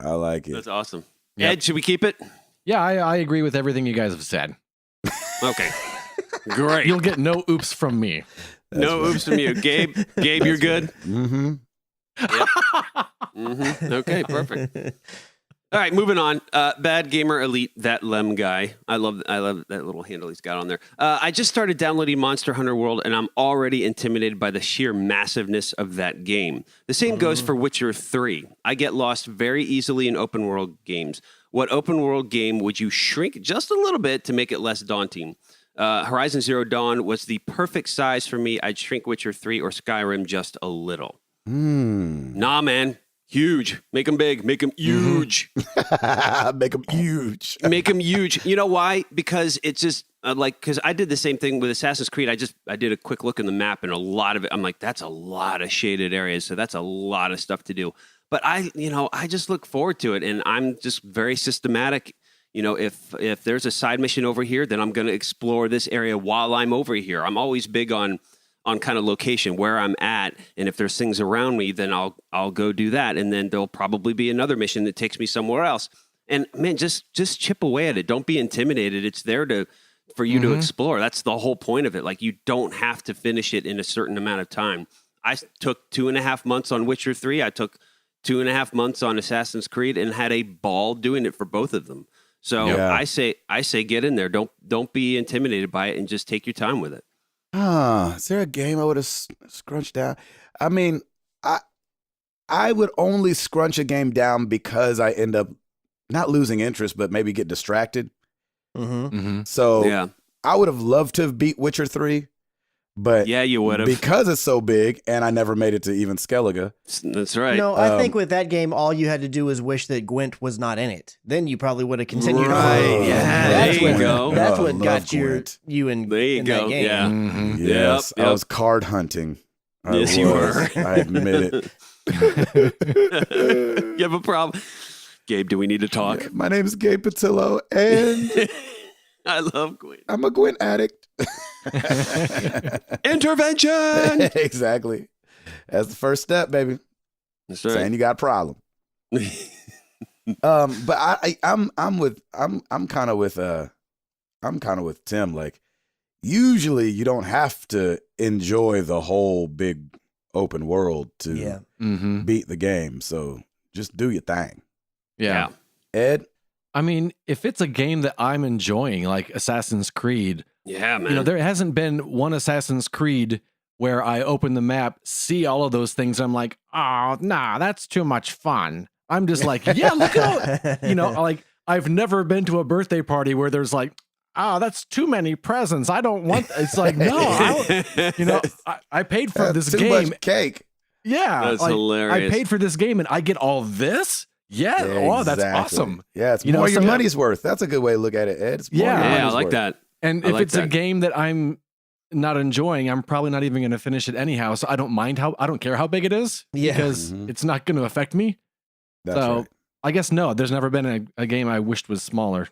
I like it. That's awesome. Yep. Ed, should we keep it? Yeah, I agree with everything you guys have said. Okay. Great. You'll get no oops from me. No right. oops from you. Gabe, you're good? Mm-hmm. Okay, perfect. All right, moving on. Bad Gamer Elite, that Lem guy. I love that little handle he's got on there. I just started downloading Monster Hunter World, and I'm already intimidated by the sheer massiveness of that game. The same goes for Witcher 3. I get lost very easily in open world games. What open world game would you shrink just a little bit to make it less daunting? Horizon Zero Dawn was the perfect size for me. I'd shrink Witcher 3 or Skyrim just a little. Nah, man. Huge. Make them big. Make them huge. Make them huge. Make them huge. You know why? Because it's just because I did the same thing with Assassin's Creed. I did a quick look in the map, and a lot of it, I'm like, that's a lot of shaded areas. So that's a lot of stuff to do. But I just look forward to it, and I'm just very systematic. If there's a side mission over here, then I'm going to explore this area while I'm over here. I'm always big on kind of location, where I'm at, and if there's things around me, then I'll go do that, and then there'll probably be another mission that takes me somewhere else. And man, just chip away at it. Don't be intimidated. It's there for you to explore. That's the whole point of it. Like, you don't have to finish it in a certain amount of time. I took 2.5 months on Witcher 3. I took 2.5 months on Assassin's Creed and had a ball doing it for both of them. So Yeah. I say get in there. Don't be intimidated by it, and just take your time with it. Is there a game I would have scrunched down? I mean, I would only scrunch a game down because I end up not losing interest, but maybe get distracted. So Yeah. I would have loved to have beat Witcher 3, but Yeah, you would have. because it's so big and I never made it to even Skellige. That's right. No, I think with that game, all you had to do was wish that Gwent was not in it. Then you probably would have continued. Right, on. yeah, That's there you what, go. That's Oh, what I got love you Gwent. in There you in go. that game. Yeah. Yes, Yep. I was card hunting. I Yes, you was. were. I admit it. You have a problem. Gabe, do we need to talk? My name is Gabe Patillo, and I love Gwen. I'm a Gwent addict. Intervention. Exactly. That's the first step, baby. That's Saying right. you got a problem. But I'm kind of with Tim. Like, usually you don't have to enjoy the whole big open world to beat the game. So just do your thing. Yeah. Ed? I mean, if it's a game that I'm enjoying, like Assassin's Creed, Yeah, man. there hasn't been one Assassin's Creed where I open the map, see all of those things, I'm like, oh, nah, that's too much fun. I'm just like, yeah, look at all, like, I've never been to a birthday party where there's like, oh, that's too many presents. I don't want, it's like, no, I paid for this too game. much cake. Yeah. That's like, hilarious. I paid for this game and I get all this? Yeah. Oh, that's Exactly. awesome. Yeah, it's You know, more your so- money's worth. That's a good way to look at it, Ed. It's more Yeah. your Yeah, I money's like worth. that. And I if like it's a that. game that I'm not enjoying, I'm probably not even going to finish it anyhow. So I don't care how big it is Yeah. because it's not going to affect me. That's so right. I guess no, there's never been a game I wished was smaller.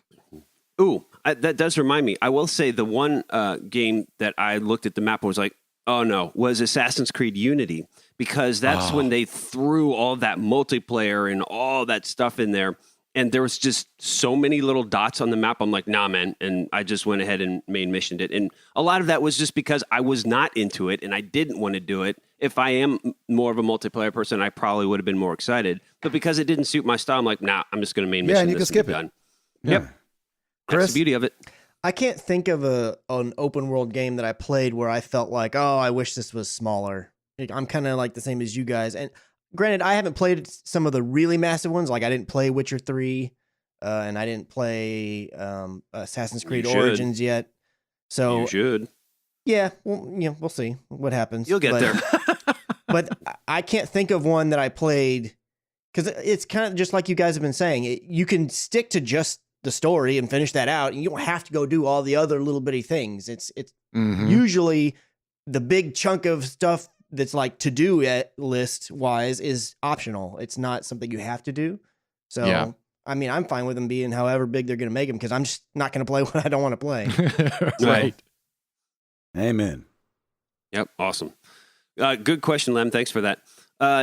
Ooh, that does remind me. I will say the one game that I looked at the map and was like, oh no, was Assassin's Creed Unity, because that's when they threw all that multiplayer and all that stuff in there. And there was just so many little dots on the map. I'm like, nah, man. And I just went ahead and main missioned it. And a lot of that was just because I was not into it and I didn't want to do it. If I am more of a multiplayer person, I probably would have been more excited. But because it didn't suit my style, I'm like, nah, I'm just going to main mission. Yeah, and you can this skip be it. done. Yeah. Yep. That's Chris? the beauty of it. I can't think of an open world game that I played where I felt like, oh, I wish this was smaller. I'm kind of like the same as you guys. And granted, I haven't played some of the really massive ones. Like I didn't play Witcher 3, and I didn't play Assassin's Creed Origins yet. So you should. Yeah, well, we'll see what happens. You'll get there. But I can't think of one that I played because it's kind of just like you guys have been saying. You can stick to just the story and finish that out, and you don't have to go do all the other little bitty things. It's usually the big chunk of stuff that's like to do list wise is optional. It's not something you have to do. So yeah. I mean, I'm fine with them being however big they're going to make them because I'm just not going to play what I don't want to play. Right. Amen. Yep. Awesome. Good question, Lem. Thanks for that.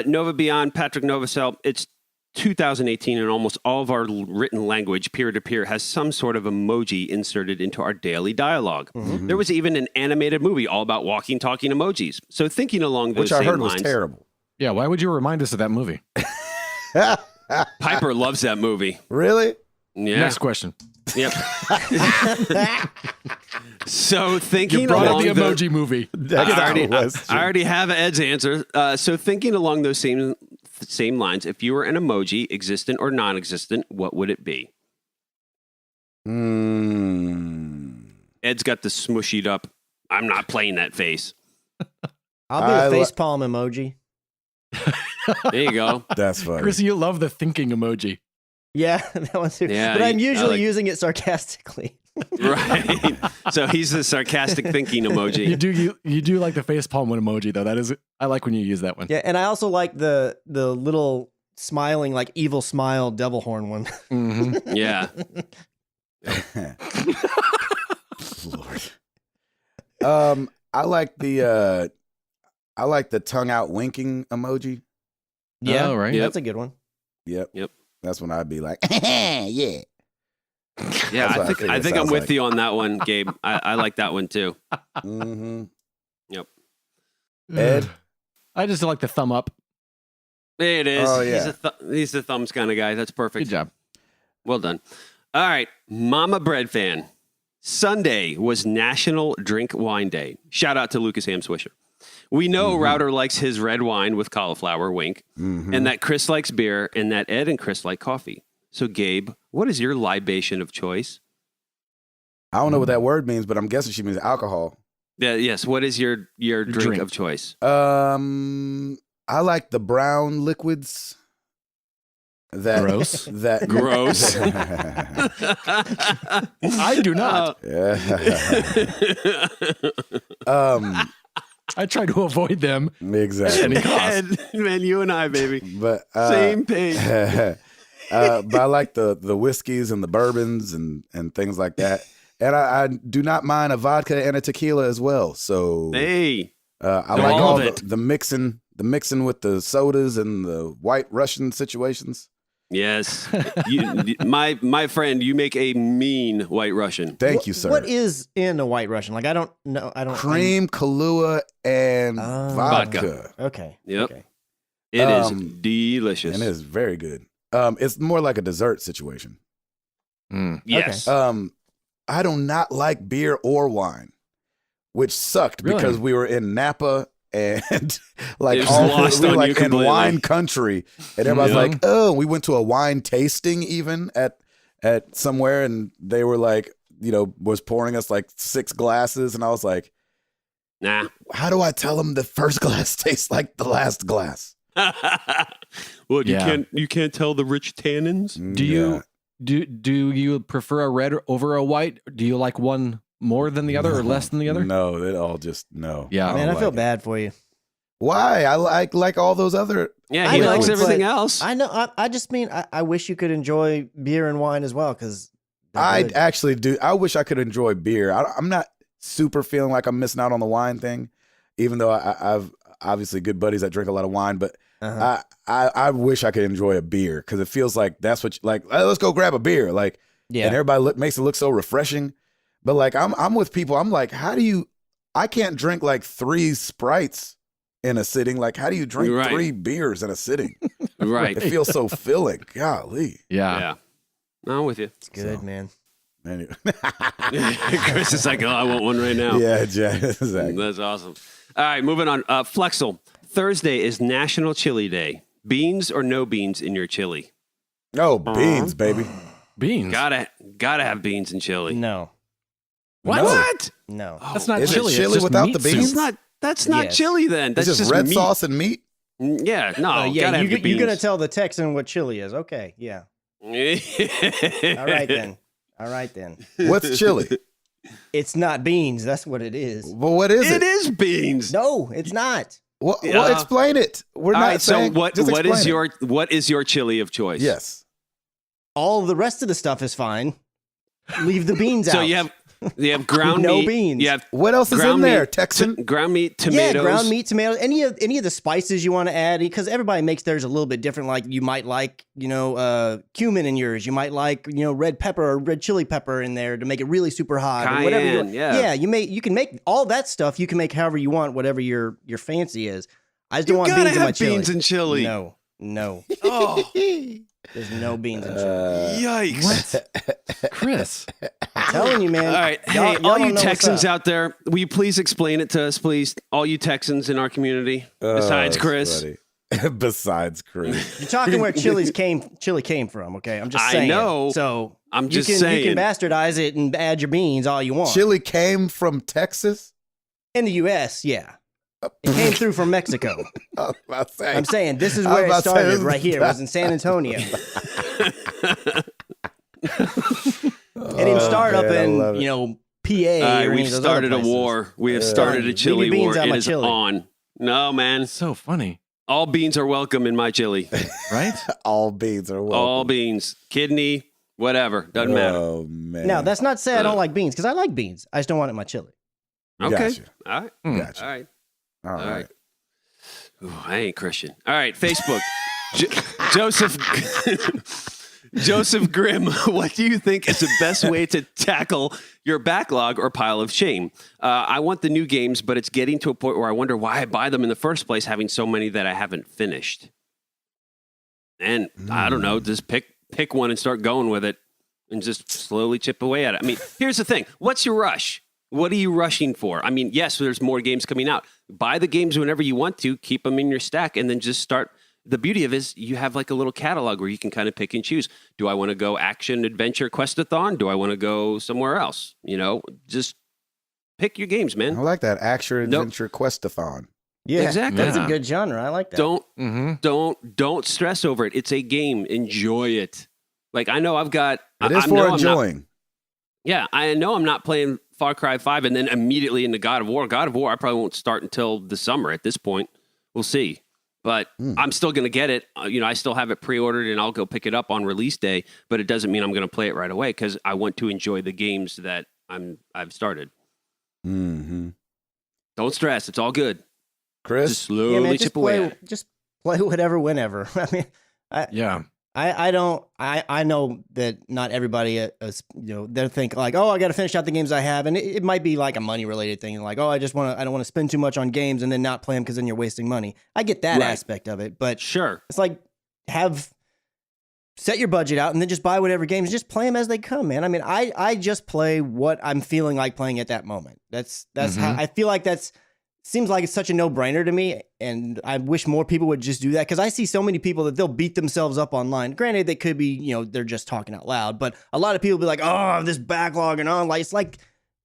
Nova Beyond, Patrick Novosel. It's 2018 and almost all of our written language, peer-to-peer, has some sort of emoji inserted into our daily dialogue. Mm-hmm. There was even an animated movie all about walking, talking emojis. So thinking along those same lines... Which I heard was terrible. Yeah, why would you remind us of that movie? Piper loves that movie. Really? Yeah. Next question. Yep. So thinking you brought along up the emoji movie. I already have Ed's answer. So thinking along those same lines, if you were an emoji, existent or non-existent, what would it be? Ed's got the smushied up, I'm not playing that face. I'll be the facepalm emoji. There you go. That's funny. Chris, you love the thinking emoji. Yeah, that one too. Yeah, but I'm usually using it sarcastically. Right. So he's the sarcastic thinking emoji. You do like the facepalm one emoji though. That is, I like when you use that one. Yeah, and I also like the little smiling, like evil smile devil horn one. Mm-hmm. Yeah. Lord. I like the tongue out winking emoji. Yeah, oh, right. That's a good one. Yep. That's when I'd be like, yeah. Yeah, I think I'm with you on that one, Gabe. I like that one too. Mm-hmm. Yep. Ed? I just like the thumb up. It is. Oh, yeah. He's the thumbs kind of guy. That's perfect. Good job. Well done. All right, Mama Bread fan. Sunday was National Drink Wine Day. Shout out to Lucas Ham Swisher. We know Router likes his red wine with cauliflower, wink, and that Chris likes beer, and that Ed and Chris like coffee. So, Gabe, what is your libation of choice? I don't know what that word means, but I'm guessing she means alcohol. Yeah, yes. What is your drink of choice? I like the brown liquids. Gross. Gross. I do not. I try to avoid them. Exactly. Man, you and I, baby. But same page. But I like the whiskeys and the bourbons and things like that. And I do not mind a vodka and a tequila as well. So hey, I like all the mixing with the sodas and the White Russian situations. Yes, my friend, you make a mean White Russian. Thank you, sir. What is in a White Russian? Like I don't know. Cream, Kahlua, and vodka. Okay. Yep. Okay. It is delicious. And it is very good. It's more like a dessert situation. Yes. Okay. I do not like beer or wine, which sucked because we were in Napa and like we were like in wine country, and everybody's like, "Oh, we went to a wine tasting even at somewhere, and they were like, was pouring us like 6 glasses, and I was like, nah. How do I tell them the first glass tastes like the last glass? Well, you can't tell the rich tannins. Do you prefer a red over a white? Do you like one more than the other or less than the other? No, they all just no. Yeah, man, I feel bad for you. Why? I like all those other. Yeah, he likes everything else. I know. I just mean I wish you could enjoy beer and wine as well because I actually do. I wish I could enjoy beer. I'm not super feeling like I'm missing out on the wine thing, even though I've obviously good buddies that drink a lot of wine, but. I wish I could enjoy a beer because it feels like that's what let's go grab a beer, like, and everybody makes it look so refreshing. But like I'm with people, I'm like, I can't drink like 3 Sprites in a sitting. Like, how do you drink 3 beers in a sitting? Right. It feels so filling. Golly. Yeah. No, I'm with you. It's good, man. Anyway. Chris is like, I want one right now. Yeah, exactly. That's awesome. All right, moving on. Flexel. Thursday is National Chili Day. Beans or no beans in your chili? Oh, beans, baby. Beans. Gotta have beans in chili. No. What? No. That's not Is it chili. chili It's just without meat the beans? soup. That's not Yes. chili then. That's It's just red meat. sauce and meat? Yeah, no. Yeah, gotta have the you're gonna beans. tell the Texan what chili is. Okay, yeah. All right then. All right then. What's chili? It's not beans. That's what it is. Well, what is It it? is beans. No, it's not. Well, Yeah. explain it. We're All not right, so saying. what just is explain it. what is your chili of choice? Yes. All of the rest of the stuff is fine. Leave the beans out. So you have ground No meat. beans. You have What else is in ground there, meat, Texan? ground meat, tomatoes. Yeah, ground meat, tomatoes, any of the spices you want to add, because everybody makes theirs a little bit different. Like you might like, cumin in yours. You might like, red pepper or red chili pepper in there to make it really super hot. Or whatever you Cayenne, want. yeah. You can make all that stuff. You can make however you want, whatever your fancy is. I just don't You want gotta beans in my have chili. beans in chili. No. Oh, There's no beans in chili. yikes! Chris. I'm telling you, man. All right, Y'all- hey, y'all all don't you know what's Texans up. out there, will you please explain it to us, please? All you Texans in our community, besides Chris. Besides Chris. You're talking where chili came from, okay? I'm just I saying. know. So I'm just you saying. can bastardize it and add your beans all you want. Chili came from Texas? In the U.S., yeah. It came through from Mexico. I was about to say. I'm saying this is I was where it about to say, started, this is- right here. It was in San Antonio. It didn't start up man, I in, love it. PA. All right, or any we've of those started a other places. war. We have started a Leave chili your beans war. out It my is chili. on. No, man. So funny, All beans are welcome in my chili. right? All beans are welcome. All beans, kidney, whatever, doesn't matter. Oh, man. Now, that's not to say I don't like beans, because I like beans. I just don't want it in my chili. Okay, Gotcha. all right, Gotcha. all right. All right. All right. Ooh, I ain't Christian. All right, Facebook. Joseph Joseph Grimm, what do you think is the best way to tackle your backlog or pile of shame? I want the new games, but it's getting to a point where I wonder why I buy them in the first place, having so many that I haven't finished. And I don't know, just pick one and start going with it and just slowly chip away at it. I mean, here's the thing. What's your rush? What are you rushing for? I mean, yes, there's more games coming out. Buy the games whenever you want to, keep them in your stack, and then just start. The beauty of it is you have like a little catalog where you can kind of pick and choose. Do I want to go action, adventure, Quest-a-thon? Do I want to go somewhere else? Just pick your games, I man. like that. Action Adventure Quest-a-thon. Yeah, Exactly. That's Yeah. a good genre. I like that. Don't stress over it. It's a game. Enjoy it. Like I know I've got. It is I for know I'm not- enjoying. Yeah, I know I'm not playing Far Cry 5 and then immediately into God of War. God of War, I probably won't start until the summer at this point. We'll see. But I'm still going to get it. I still have it pre-ordered and I'll go pick it up on release day, but it doesn't mean I'm going to play it right away because I want to enjoy the games that I've started. Mm-hmm. Don't stress. It's all good. Chris? Just slowly chip away at it. Just play whatever, whenever. I mean, Yeah. I know that not everybody, they think like, oh, I got to finish out the games I have. And it might be like a money related thing. Like, oh, I don't want to spend too much on games and then not play them because then you're wasting money. I get that Right. aspect of it, but Sure. it's like set your budget out and then just buy whatever games, just play them as they come, man. I mean, I just play what I'm feeling like playing at that moment. That's how I feel like seems like it's such a no-brainer to me, and I wish more people would just do that because I see so many people that they'll beat themselves up online. Granted, they could be, they're just talking out loud, but a lot of people be like, "Oh, this backlog and on." Like, it's like,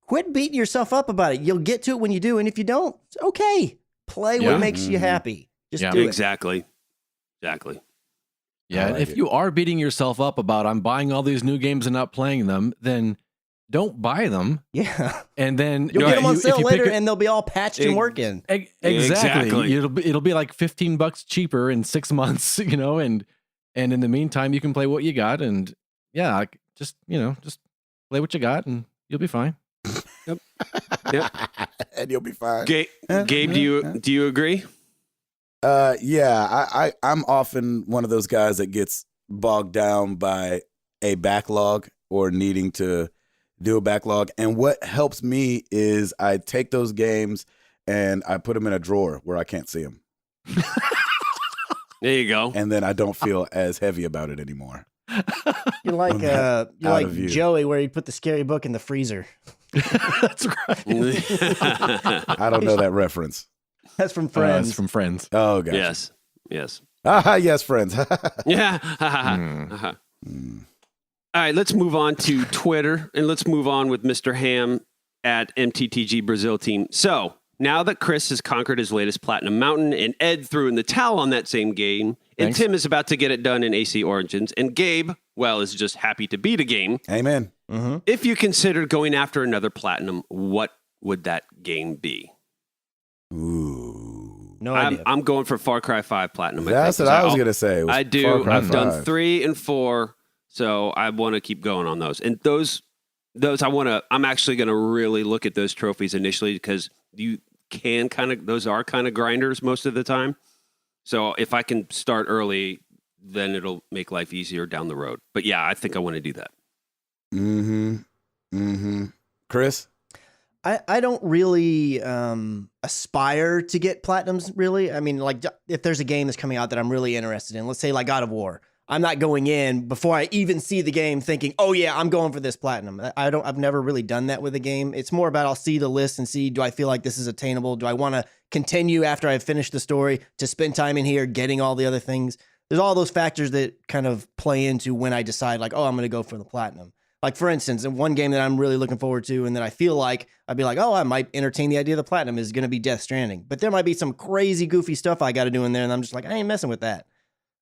quit beating yourself up about it. You'll get to it when you do, and if you don't, it's okay. Play Yeah. what makes you happy. Just Yeah. do it. Exactly. Yeah. I like If it. you are beating yourself up about I'm buying all these new games and not playing them, then don't buy them. Yeah, And then you'll get them on if sale you later, pick a- and they'll be all patched and working. Exactly. Exactly. It'll be like $15 cheaper in 6 months, and in the meantime you can play what you got, and just play what you got and you'll be fine. And you'll be fine. Gabe, do you agree? Yeah, I'm often one of those guys that gets bogged down by a backlog or needing to do a backlog. And what helps me is I take those games and I put them in a drawer where I can't see them. There you go. And then I don't feel as heavy about it anymore. You're like out of view. Joey, where he put the scary book in the freezer. That's right. I don't know that reference. That's from Friends. It's from Friends. Oh, gotcha. Yes. Yes. Yes, Friends. Yeah. All right, let's move on to Twitter, and let's move on with Mr. Ham at MTTG Brazil team. So now that Chris has conquered his latest Platinum Mountain, and Ed threw in the towel on that same game, and Tim is about to get it done in AC Origins, and Gabe, well, is just happy to beat a game. Amen. Mm-hmm. If you considered going after another Platinum, what would that game be? Ooh. No idea. I'm going for Far Cry 5 Platinum. That's what I was going to say. I do. I've done 3 and 4, so I want to keep going on those. And those I'm actually going to really look at those trophies initially because those are kind of grinders most of the time. So if I can start early, then it'll make life easier down the road. But yeah, I think I want to do that. Chris? I don't really aspire to get platinums, really. I mean, like, if there's a game that's coming out that I'm really interested in, let's say like God of War, I'm not going in before I even see the game thinking, oh yeah, I'm going for this platinum. I've never really done that with a game. It's more about I'll see the list and see, do I feel like this is attainable? Do I want to continue after I've finished the story to spend time in here getting all the other things? There's all those factors that kind of play into when I decide like, oh, I'm going to go for the platinum. Like, for instance, in one game that I'm really looking forward to and that I feel like I'd be like, oh, I might entertain the idea of the platinum is going to be Death Stranding. But there might be some crazy, goofy stuff I got to do in there, and I'm just like, I ain't messing with that.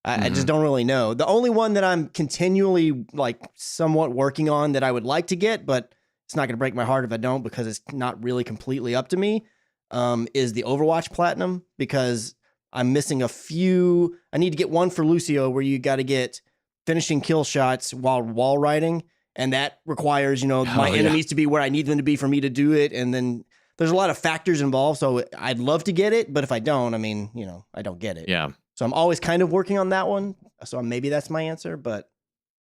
I just don't really know. The only one that I'm continually, like, somewhat working on that I would like to get, but it's not going to break my heart if I don't because it's not really completely up to me, is the Overwatch Platinum, because I'm missing a few. I need to get one for Lucio where you got to get finishing kill shots while wall riding. And that requires, my enemies to be where I need them to be for me to do it. And then there's a lot of factors involved. So I'd love to get it. But if I don't, I don't get it. Yeah. So I'm always kind of working on that one. So maybe that's my answer. But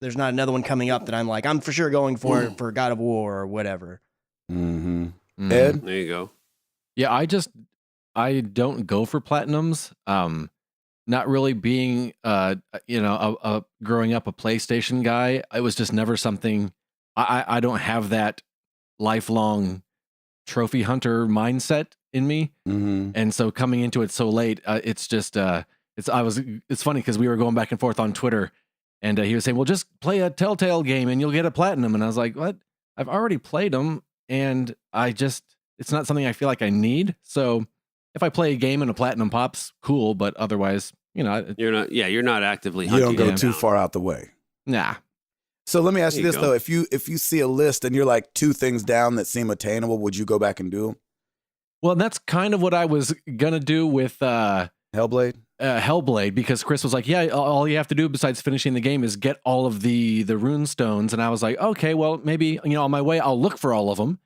there's not another one coming up that I'm like, I'm for sure going for it for God of War or whatever. Ed? There you go. Yeah, I don't go for platinums. Not really being, a growing up a PlayStation guy. It was just never something. I don't have that lifelong trophy hunter mindset in me, and so coming into it so late, it's just it's funny because we were going back and forth on Twitter, and he was saying, "Well, just play a Telltale game and you'll get a platinum," and I was like, "What? I've already played them, and it's not something I feel like I need." So if I play a game and a platinum pops, cool, but otherwise. You're not actively hunting. You don't go too far out the way. Nah. So let me ask you this though: if you see a list and you're like 2 things down that seem attainable, would you go back and do them? Well, that's kind of what I was gonna do with Hellblade. Hellblade, because Chris was like, "Yeah, all you have to do besides finishing the game is get all of the rune stones," and I was like, "Okay, well, maybe on my way I'll look for all of them,"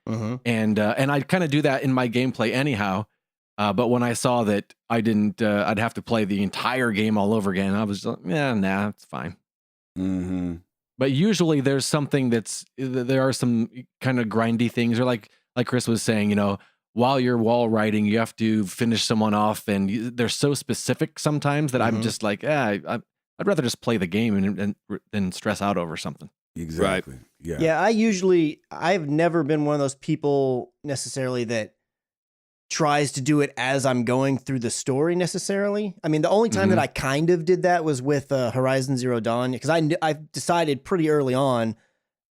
and I kind of do that in my gameplay anyhow. But when I saw that I didn't, I'd have to play the entire game all over again. I was like, nah, it's fine. But usually there's something there are some kind of grindy things, or like Chris was saying, while you're wall riding, you have to finish someone off, and they're so specific sometimes that I'm just like, I'd rather just play the game than stress out over something. Exactly. Right. Yeah. I've never been one of those people necessarily that tries to do it as I'm going through the story necessarily. I mean, the only time that I kind of did that was with Horizon Zero Dawn, because I decided pretty early on,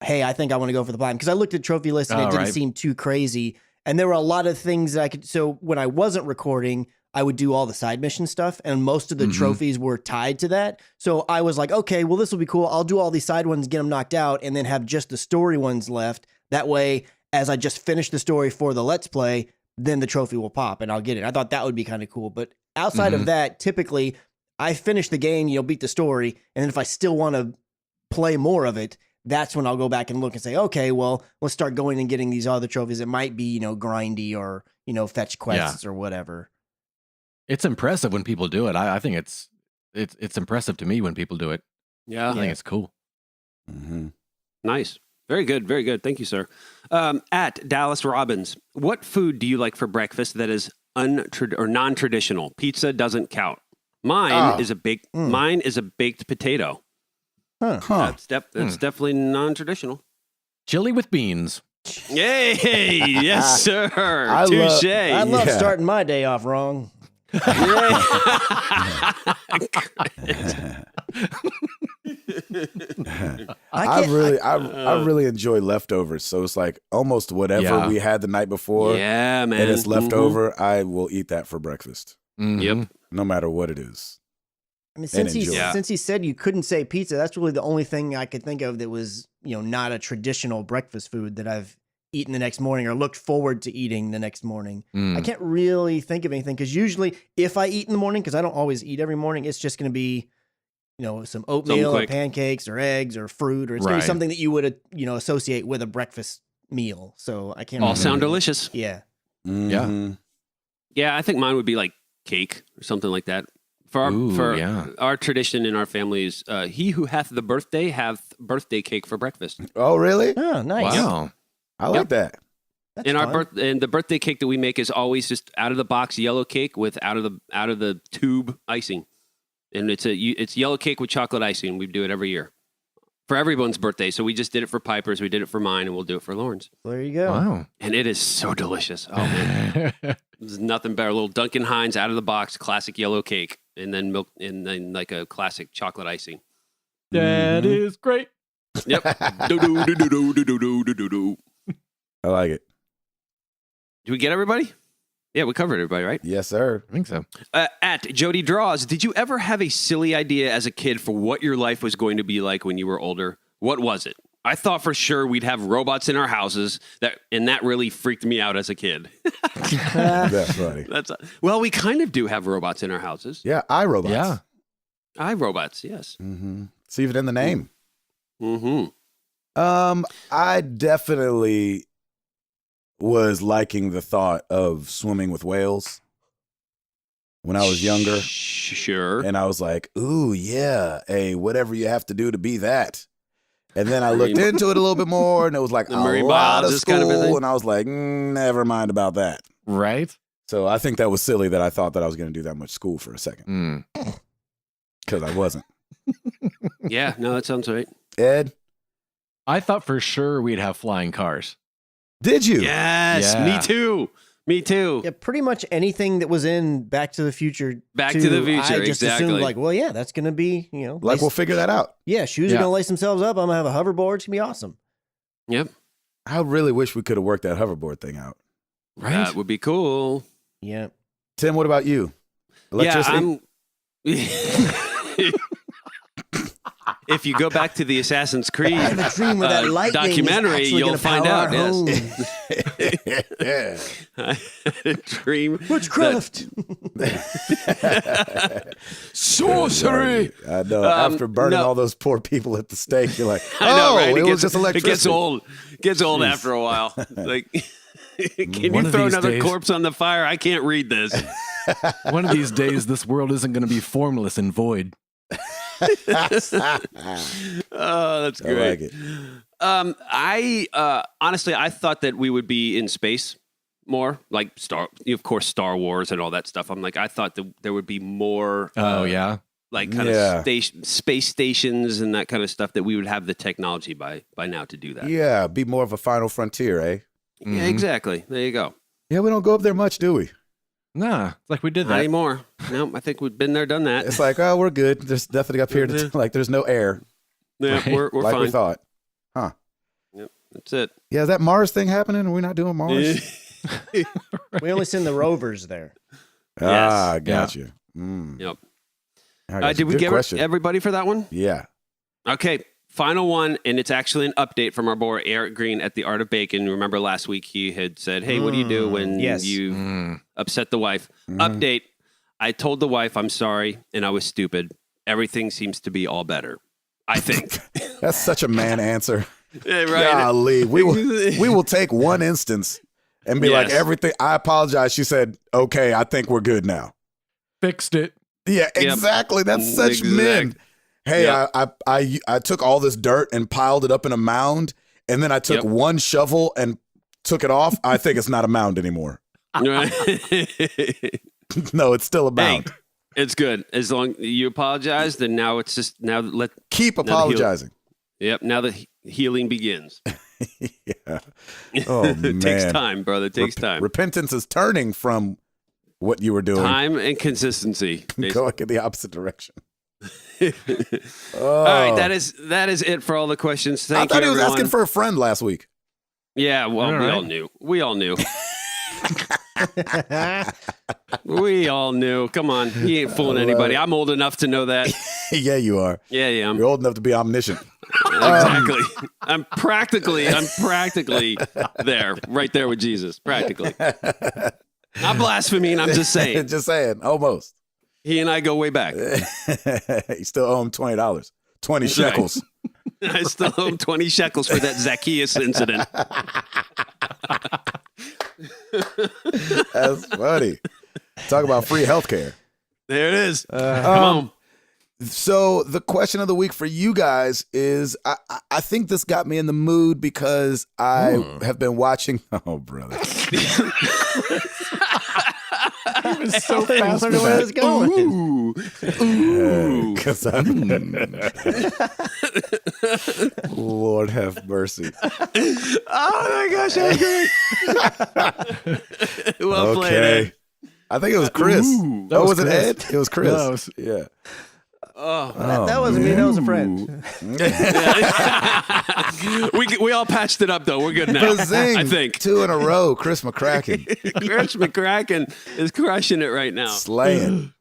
hey, I think I want to go for the platinum, because I looked at the trophy list and it didn't seem too crazy. And there were a lot of things that I could, so when I wasn't recording, I would do all the side mission stuff, and most of the trophies were tied to that. So I was like, okay, well, this will be cool. I'll do all these side ones, get them knocked out, and then have just the story ones left. That way, as I just finish the story for the Let's Play, then the trophy will pop and I'll get it. I thought that would be kind of cool. But outside of that, typically I finish the game, beat the story. And then if I still want to play more of it, that's when I'll go back and look and say, okay, well, let's start going and getting these other trophies. It might be, grindy or, fetch quests or whatever. It's impressive when people do it. I think it's impressive to me when people do it. Yeah. I think it's cool. Nice. Very good. Very good. Thank you, sir. At Dallas Robbins, what food do you like for breakfast that is non-traditional? Pizza doesn't count. Mine is a baked potato. That's definitely non-traditional. Chili with beans. Yay! Yes, sir. Touche. I love starting my day off wrong. I really enjoy leftovers. So it's like almost whatever we had the night before. Yeah, man. And it's left over, I will eat that for breakfast. Yep. No matter what it is. I mean, since he said you couldn't say pizza, that's really the only thing I could think of that was, not a traditional breakfast food that I've eaten the next morning or looked forward to eating the next morning. I can't really think of anything because usually if I eat in the morning, because I don't always eat every morning, it's just going to be, some oatmeal or pancakes or eggs or fruit, or it's going to be something that you would, associate with a breakfast meal. So I can't. All sound delicious. Yeah. Mm-hmm. Yeah, I think mine would be like cake or something like that. For our tradition in our family is he who hath the birthday hath birthday cake for breakfast. Oh, really? Oh, nice. Wow. I like that. That's and fun. and the birthday cake that we make is always just out of the box yellow cake with out of the tube icing, and it's yellow cake with chocolate icing. We do it every year for everyone's birthday. So we just did it for Piper's, we did it for mine, and we'll do it for Lauren's. There you go. Wow. And it is so delicious. Oh man, there's nothing better. A little Duncan Hines out of the box, classic yellow cake, and then milk, and then like a classic chocolate icing. That is great. Yep. Do do do do do do do do do. I like it. Did we get everybody? Yeah, we covered everybody, right? Yes, sir. I think so. At Jody Draws, did you ever have a silly idea as a kid for what your life was going to be like when you were older? What was it? I thought for sure we'd have robots in our houses, and that really freaked me out as a kid. That's funny. Well, we kind of do have robots in our houses. Yeah, iRobots. Yeah. iRobots, yes. Mm-hmm. It's even in the name. Mm-hmm. I definitely was liking the thought of swimming with whales when I was younger. Sure. And I was like, ooh, yeah, hey, whatever you have to do to be that. And then I looked into it a little bit more, and it was like a lot of school, kind of and I was like, never mind about that. Right? So I think that was silly that I thought that I was going to do that much school for a second. Because I wasn't. Yeah, no, that sounds right. Ed? I thought for sure we'd have flying cars. Did you? Yes, Yeah. me too. Me too. Yeah, pretty much anything that was in Back to the Future. Back to the Future, I just exactly. assumed like, well, yeah, that's going to be, Like, we'll figure that out. yeah, shoes are going to lace themselves up. I'm going to have a hoverboard. It's going to be awesome. Yep. I really wish we could have worked that hoverboard thing out. Right? That would be cool. Yeah. Tim, what about you? Electricity? Yeah, if you go back to the Assassin's Creed I have a dream where that lightning documentary, is actually you'll gonna find power out. our home. Yes. I had a dream. Witchcraft. Sorcery. I know. After burning all those poor people at the stake, you're like, I know, right? it was just electricity. It gets old. Gets old after a while. Like, can One you of throw these another days- corpse on the fire? I can't read this. One of these days, this world isn't going to be formless and void. Oh, that's I great. like it. I honestly, I thought that we would be in space more, like of course, Star Wars and all that stuff. I'm like, I thought that there would be more. Yeah. Like kind of space stations and that kind of stuff, that we would have the technology by now to do that. Yeah, be more of a final frontier, eh? Yeah, exactly. There you go. Yeah, we don't go up there much, do we? Nah, it's like we did Not that. anymore. No, I think we've been there, done that. It's like, oh, we're good. There's nothing up here. Like, there's no air. Yeah, Right. we're like fine. we thought. Huh. Yep, that's it. Yeah, is that Mars thing happening? Are we not doing Mars? We only send the rovers there. Ah, Yes. got you. Mm. Yep. Okay, Did we good give question. everybody for that one? Yeah. Okay, final one, and it's actually an update from our boy Eric Green at the Art of Bacon. Remember last week he had said, "Hey, what do you do when Yes. you upset the wife?" Update: I told the wife I'm sorry and I was stupid. Everything seems to be all better. I think. That's such a man answer. Yeah, right. Golly, we will take one instance and be like, Yes. everything. I apologize. She said, okay, I think we're good now. Fixed it. Yeah, exactly. That's such men. Hey, I took all this dirt and piled it up in a mound, and then I took one shovel and took it off. I think it's not a mound anymore. No, it's still a mound. Hey, it's good. As long you apologize, then now it's just Keep apologizing. Yep. Now the healing begins. Yeah. Oh, man. It takes time, brother. It takes time. Repentance is turning from what you were doing. Time and consistency. Going in the opposite direction. All right, that is it for all the questions. Thank you, I thought he was everyone. asking for a friend last week. Yeah, well, All we right. all knew. We all knew. Come on, he ain't fooling anybody. I'm old enough to know that. Yeah, you are. Yeah, You're old enough to be omniscient. Exactly. I'm practically there, right there with Jesus. Practically. Not blaspheming. I'm just saying. Just saying. Almost. He and I go way back. You still owe him $20. 20 That's right. shekels. I still owe him 20 shekels for that Zacchaeus incident. That's funny. Talk about free healthcare. There it is. Come on. So the question of the week for you guys is, I think this got me in the mood because I have been watching. Oh, brother. He was so fast where it was going. Ooh. Because Lord have mercy. Oh my gosh, that was great. Well played, Ed. I think it was Chris. Ooh. Oh, was it Ed? It was Chris. No, it was- Yeah. Oh. That wasn't me. That was a friend. we all patched it up though. We're good now. Bazing. I think. 2 in a row. Chris McCracken. Chris McCracken is crushing it right now. Slaying.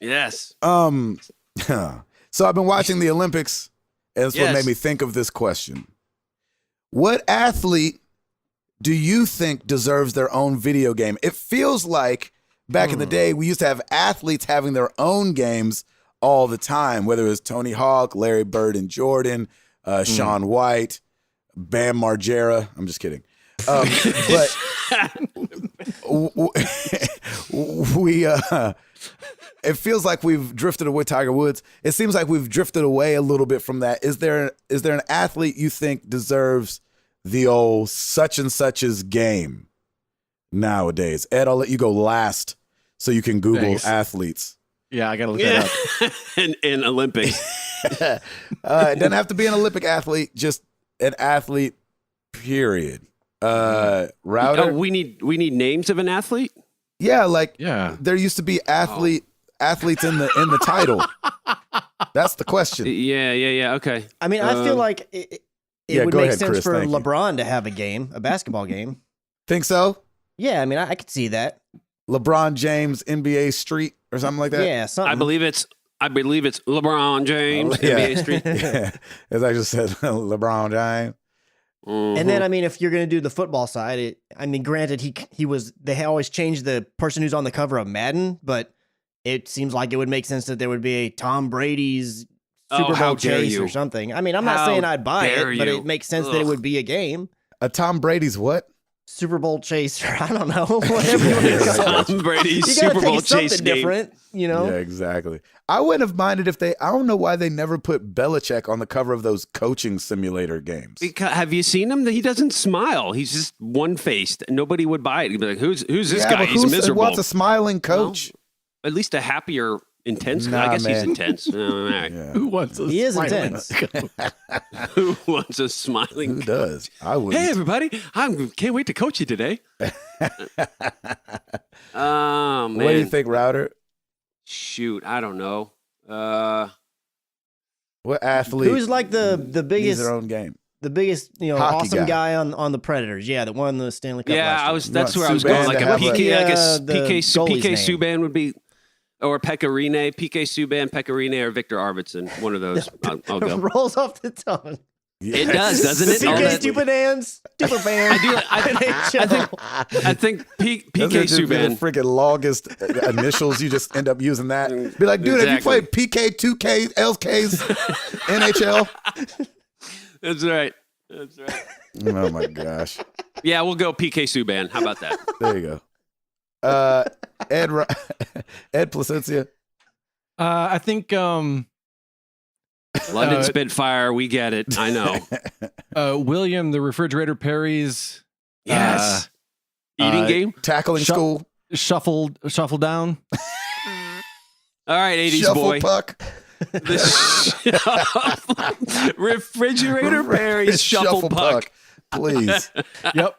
Yes. So I've been watching the Olympics, and that's what Yes. made me think of this question. What athlete do you think deserves their own video game? It feels like back in the day, we used to have athletes having their own games all the time, whether it was Tony Hawk, Larry Bird and Jordan, Shaun White, Bam Margera. I'm just kidding. But we it feels like we've drifted away. Tiger Woods. It seems like we've drifted away a little bit from that. Is there an athlete you think deserves the old such and such's game nowadays? Ed, I'll let you go last so you can Google Thanks. athletes. Yeah, I gotta look that up. in Olympics. It doesn't have to be an Olympic athlete, just an athlete, period. Router. Oh, we need names of an athlete. Yeah, like Yeah. there used to be athletes in the title. That's the question. Yeah. Okay. I mean, I feel like it Yeah, would go make ahead, sense Chris, for thank you. LeBron to have a basketball game. Think so? Yeah, I mean, I could see that. LeBron James NBA Street or something like that? Yeah, something. I believe it's LeBron James. Yeah. NBA Street. Yeah. As I just said, LeBron James. And then, I mean, if you're going to do the football side, granted, they always change the person who's on the cover of Madden, but it seems like it would make sense that there would be a Tom Brady's Super how Bowl dare chase you. or something. I mean, I'm not How saying I'd buy dare it, but you. it makes sense that it Ugh. would be a game. A Tom Brady's what? Super Bowl chase, or I don't know, whatever you want to call it. Tom Brady's You gotta Super Bowl take something chase game. different, you know? Yeah, exactly. I wouldn't have minded if I don't know why they never put Belichick on the cover of those coaching simulator games. Because, have you seen him? He doesn't smile. He's just one-faced. Nobody would buy it. He'd be like, "Who's this Yeah, guy? but He's miserable." What's a smiling coach? At least a happier, intense. Nah, I guess he's man. intense. All right. Yeah. Who wants a He is smiling- intense. Who wants a smiling? Who does? I wouldn't. Hey, everybody! Can't wait to coach you today. Oh man! What do you think, Router? Shoot, I don't know. What athlete Who's like the needs biggest, their own game? the biggest, Hockey awesome guy. guy on the Predators? Yeah, that won the Stanley Cup. Yeah, last year. That's You where I was want going. Like Subban a to have PK, I guess the PK goalie's name. Subban would be, or Pekarine, PK Subban, Pekarine, or Victor Arvidsson. One of those. I'll go. Rolls off the tongue. It does, doesn't it? All PK that- stupid hands, super fan. I think PK Those are just the Subban. freaking longest initials. You just end up using that. Be like, dude, have you Exactly. played PK, 2K, LKs, NHL? That's right. That's right. Oh my gosh. Yeah, we'll go PK Subban. How about that? There you go. Ed Placencia. I think London Spitfire. We get it. I know. William the Refrigerator Perry's Yes. Eating game. Tackling Shu- school. shuffle down. All right, 80s Shuffle boy. puck. Refrigerator Perry's shuffle puck. Please. Yep.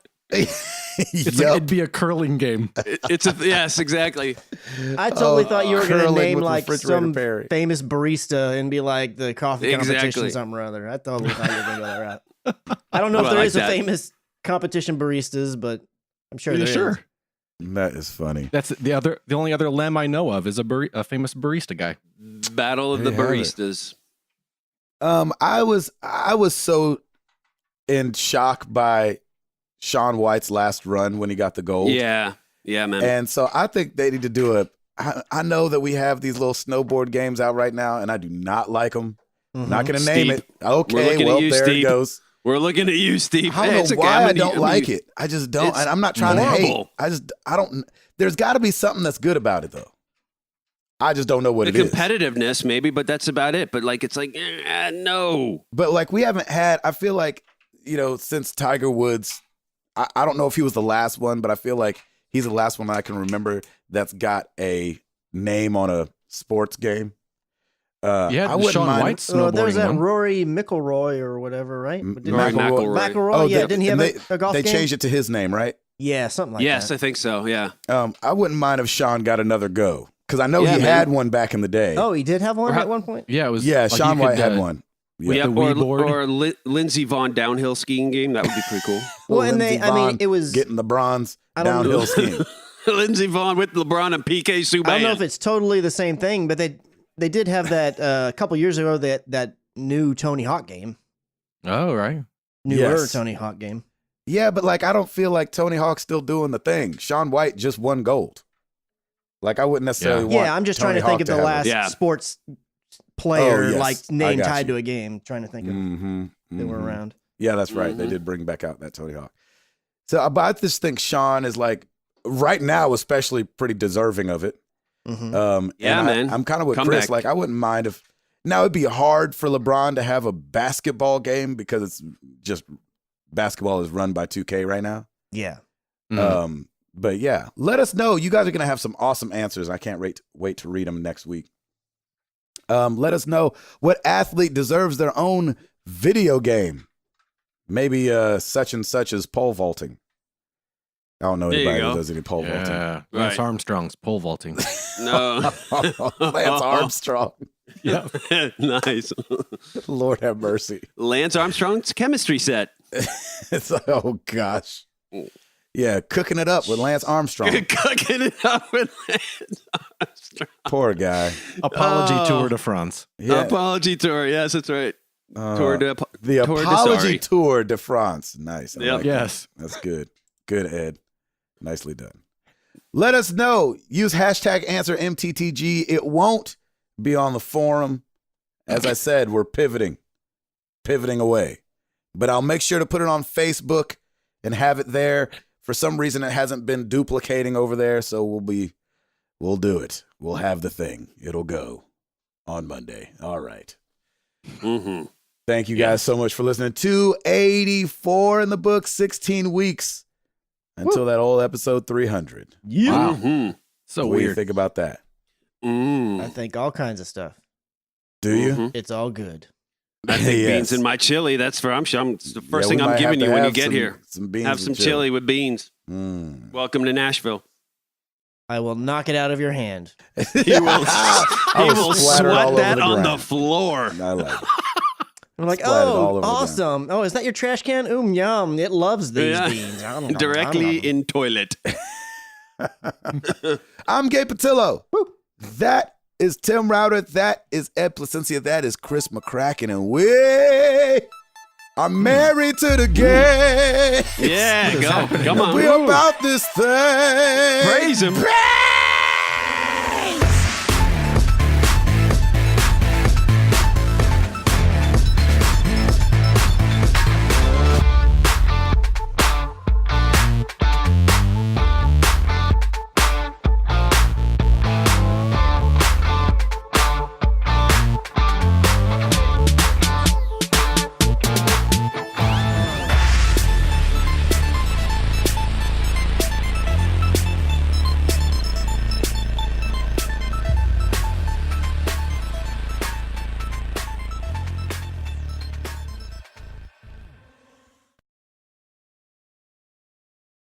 It'd be a curling game. Yes, exactly. I totally thought you were going to curling name with like some Perry. famous barista and be like the coffee competition, Exactly. something or other. I totally thought you were going to go that route. I don't know if Well, there I is like a that. famous competition baristas, but I'm sure there is. Sure. That is funny. That's the only other Lem I know of is a famous barista guy. Battle of There the you have it. baristas. I was so in shock by Shaun White's last run when he got the gold. Yeah, man. And so I think they need to do I know that we have these little snowboard games out right now, and I do not like them. Not going to name Steve, it. Okay, we're looking well, at you, there Steve. it goes. We're looking at you, Steve. I don't It's know okay. why I I'm don't gonna- like it. I just don't. It's And I'm not trying to hate. horrible. I don't. There's got to be something that's good about it, though. I just don't know what The it is. competitiveness, maybe, but that's about it. But like, it's like, no. But like, we haven't had, I feel like, since Tiger Woods, I don't know if he was the last one, but I feel like he's the last one I can remember that's got a name on a sports game. Yeah, I wouldn't Shaun mind. White's There's snowboarding that one. Rory McIlroy or whatever, right? M- Didn't Rory he- McIlroy. McIlroy, Oh, yeah. they- Didn't he have and a golf They game? changed it to his name, right? Yeah, something like Yes, that. I think so. Yeah. I wouldn't mind if Sean got another go because I know Yeah, he man. had one back in the day. Oh, he did have one Or how- at one point? Yeah, it was. yeah, like Sean you White could, had one. Yeah, the Wii board. or Lindsey Vaughn downhill skiing game. That would be pretty cool. Well, and Lindsey Vonn it was. getting the bronze I don't downhill know. skiing. Lindsey Vaughn with LeBron and PK Subban. I don't know if it's totally the same thing, but they did have that a couple years ago that new Tony Hawk game, Oh, right. newer Yes. Tony Hawk game. Yeah, but like I don't feel like Tony Hawk's still doing the thing. Sean White just won gold. Like I wouldn't necessarily want. Yeah, I'm just Tony trying to think Hawk of the have it. last Yeah. sports player Oh, yes. like I name got tied you. to a game. Trying to think of that were mhm. around. Yeah, that's right. They Mhm. did bring back out that Tony Hawk. So, but I just think Sean is like right now, especially pretty deserving of it. Mhm. Yeah, and man. I'm kind of with Come Chris. back. Like I wouldn't mind if now it'd be hard for LeBron to have a basketball game because it's just basketball is run by 2K right now. Yeah. Mhm. But yeah, let us know. You guys are gonna have some awesome answers. I can't wait to read them next week. Let us know what athlete deserves their own video game. Maybe such and such as pole vaulting. I don't know There you anybody who go. does any pole vaulting. Yeah, Lance Right. Armstrong's pole vaulting. No. Lance Armstrong. Yeah, Nice. Lord have mercy. Lance Armstrong's chemistry set. It's like, oh gosh. Yeah, cooking it up with Lance Armstrong. Cooking it up with Lance Armstrong. Poor guy. apology Oh. Tour de France. Yeah. Apology tour. Yes, that's right. Uh, Tour de the Tour de Apology Sorry. Tour de France. Nice. I Yep. like that. Yes. That's good. Good, Ed. Nicely done. Let us know. Use hashtag answer MTTG. It won't be on the forum. As I said, we're pivoting away. But I'll make sure to put it on Facebook and have it there. For some reason, it hasn't been duplicating over there, so we'll do it. We'll have the thing. It'll go on Monday. All right. Mm-hmm. Thank you guys so much for listening. 284 in the book, 16 weeks until that old episode 300. Wow. Mm-hmm. So What do you weird. think about that? Mm. I think all kinds of stuff. Do you? Mhm. It's all good. I think Yes. beans in my chili. That's for it's the first Yeah, thing we I'm might giving have you to when you have get some- here. Some beans Have with some chili with beans. Mm. Welcome to Nashville. I will knock it out of your hand. He will, I he was will splattered all sweat over that the on the ground. floor. I like it. I'm like, Splattered all oh, over the ground. awesome. Oh, is that your trash can? Yum. It loves these Yeah. beans. Directly in toilet. I'm Gabe Patillo. That is Tim Router. That is Ed Placencia. That is Chris McCracken. And we are married to the game. Yeah, go. Come on. We about this thing. Praise him. Praise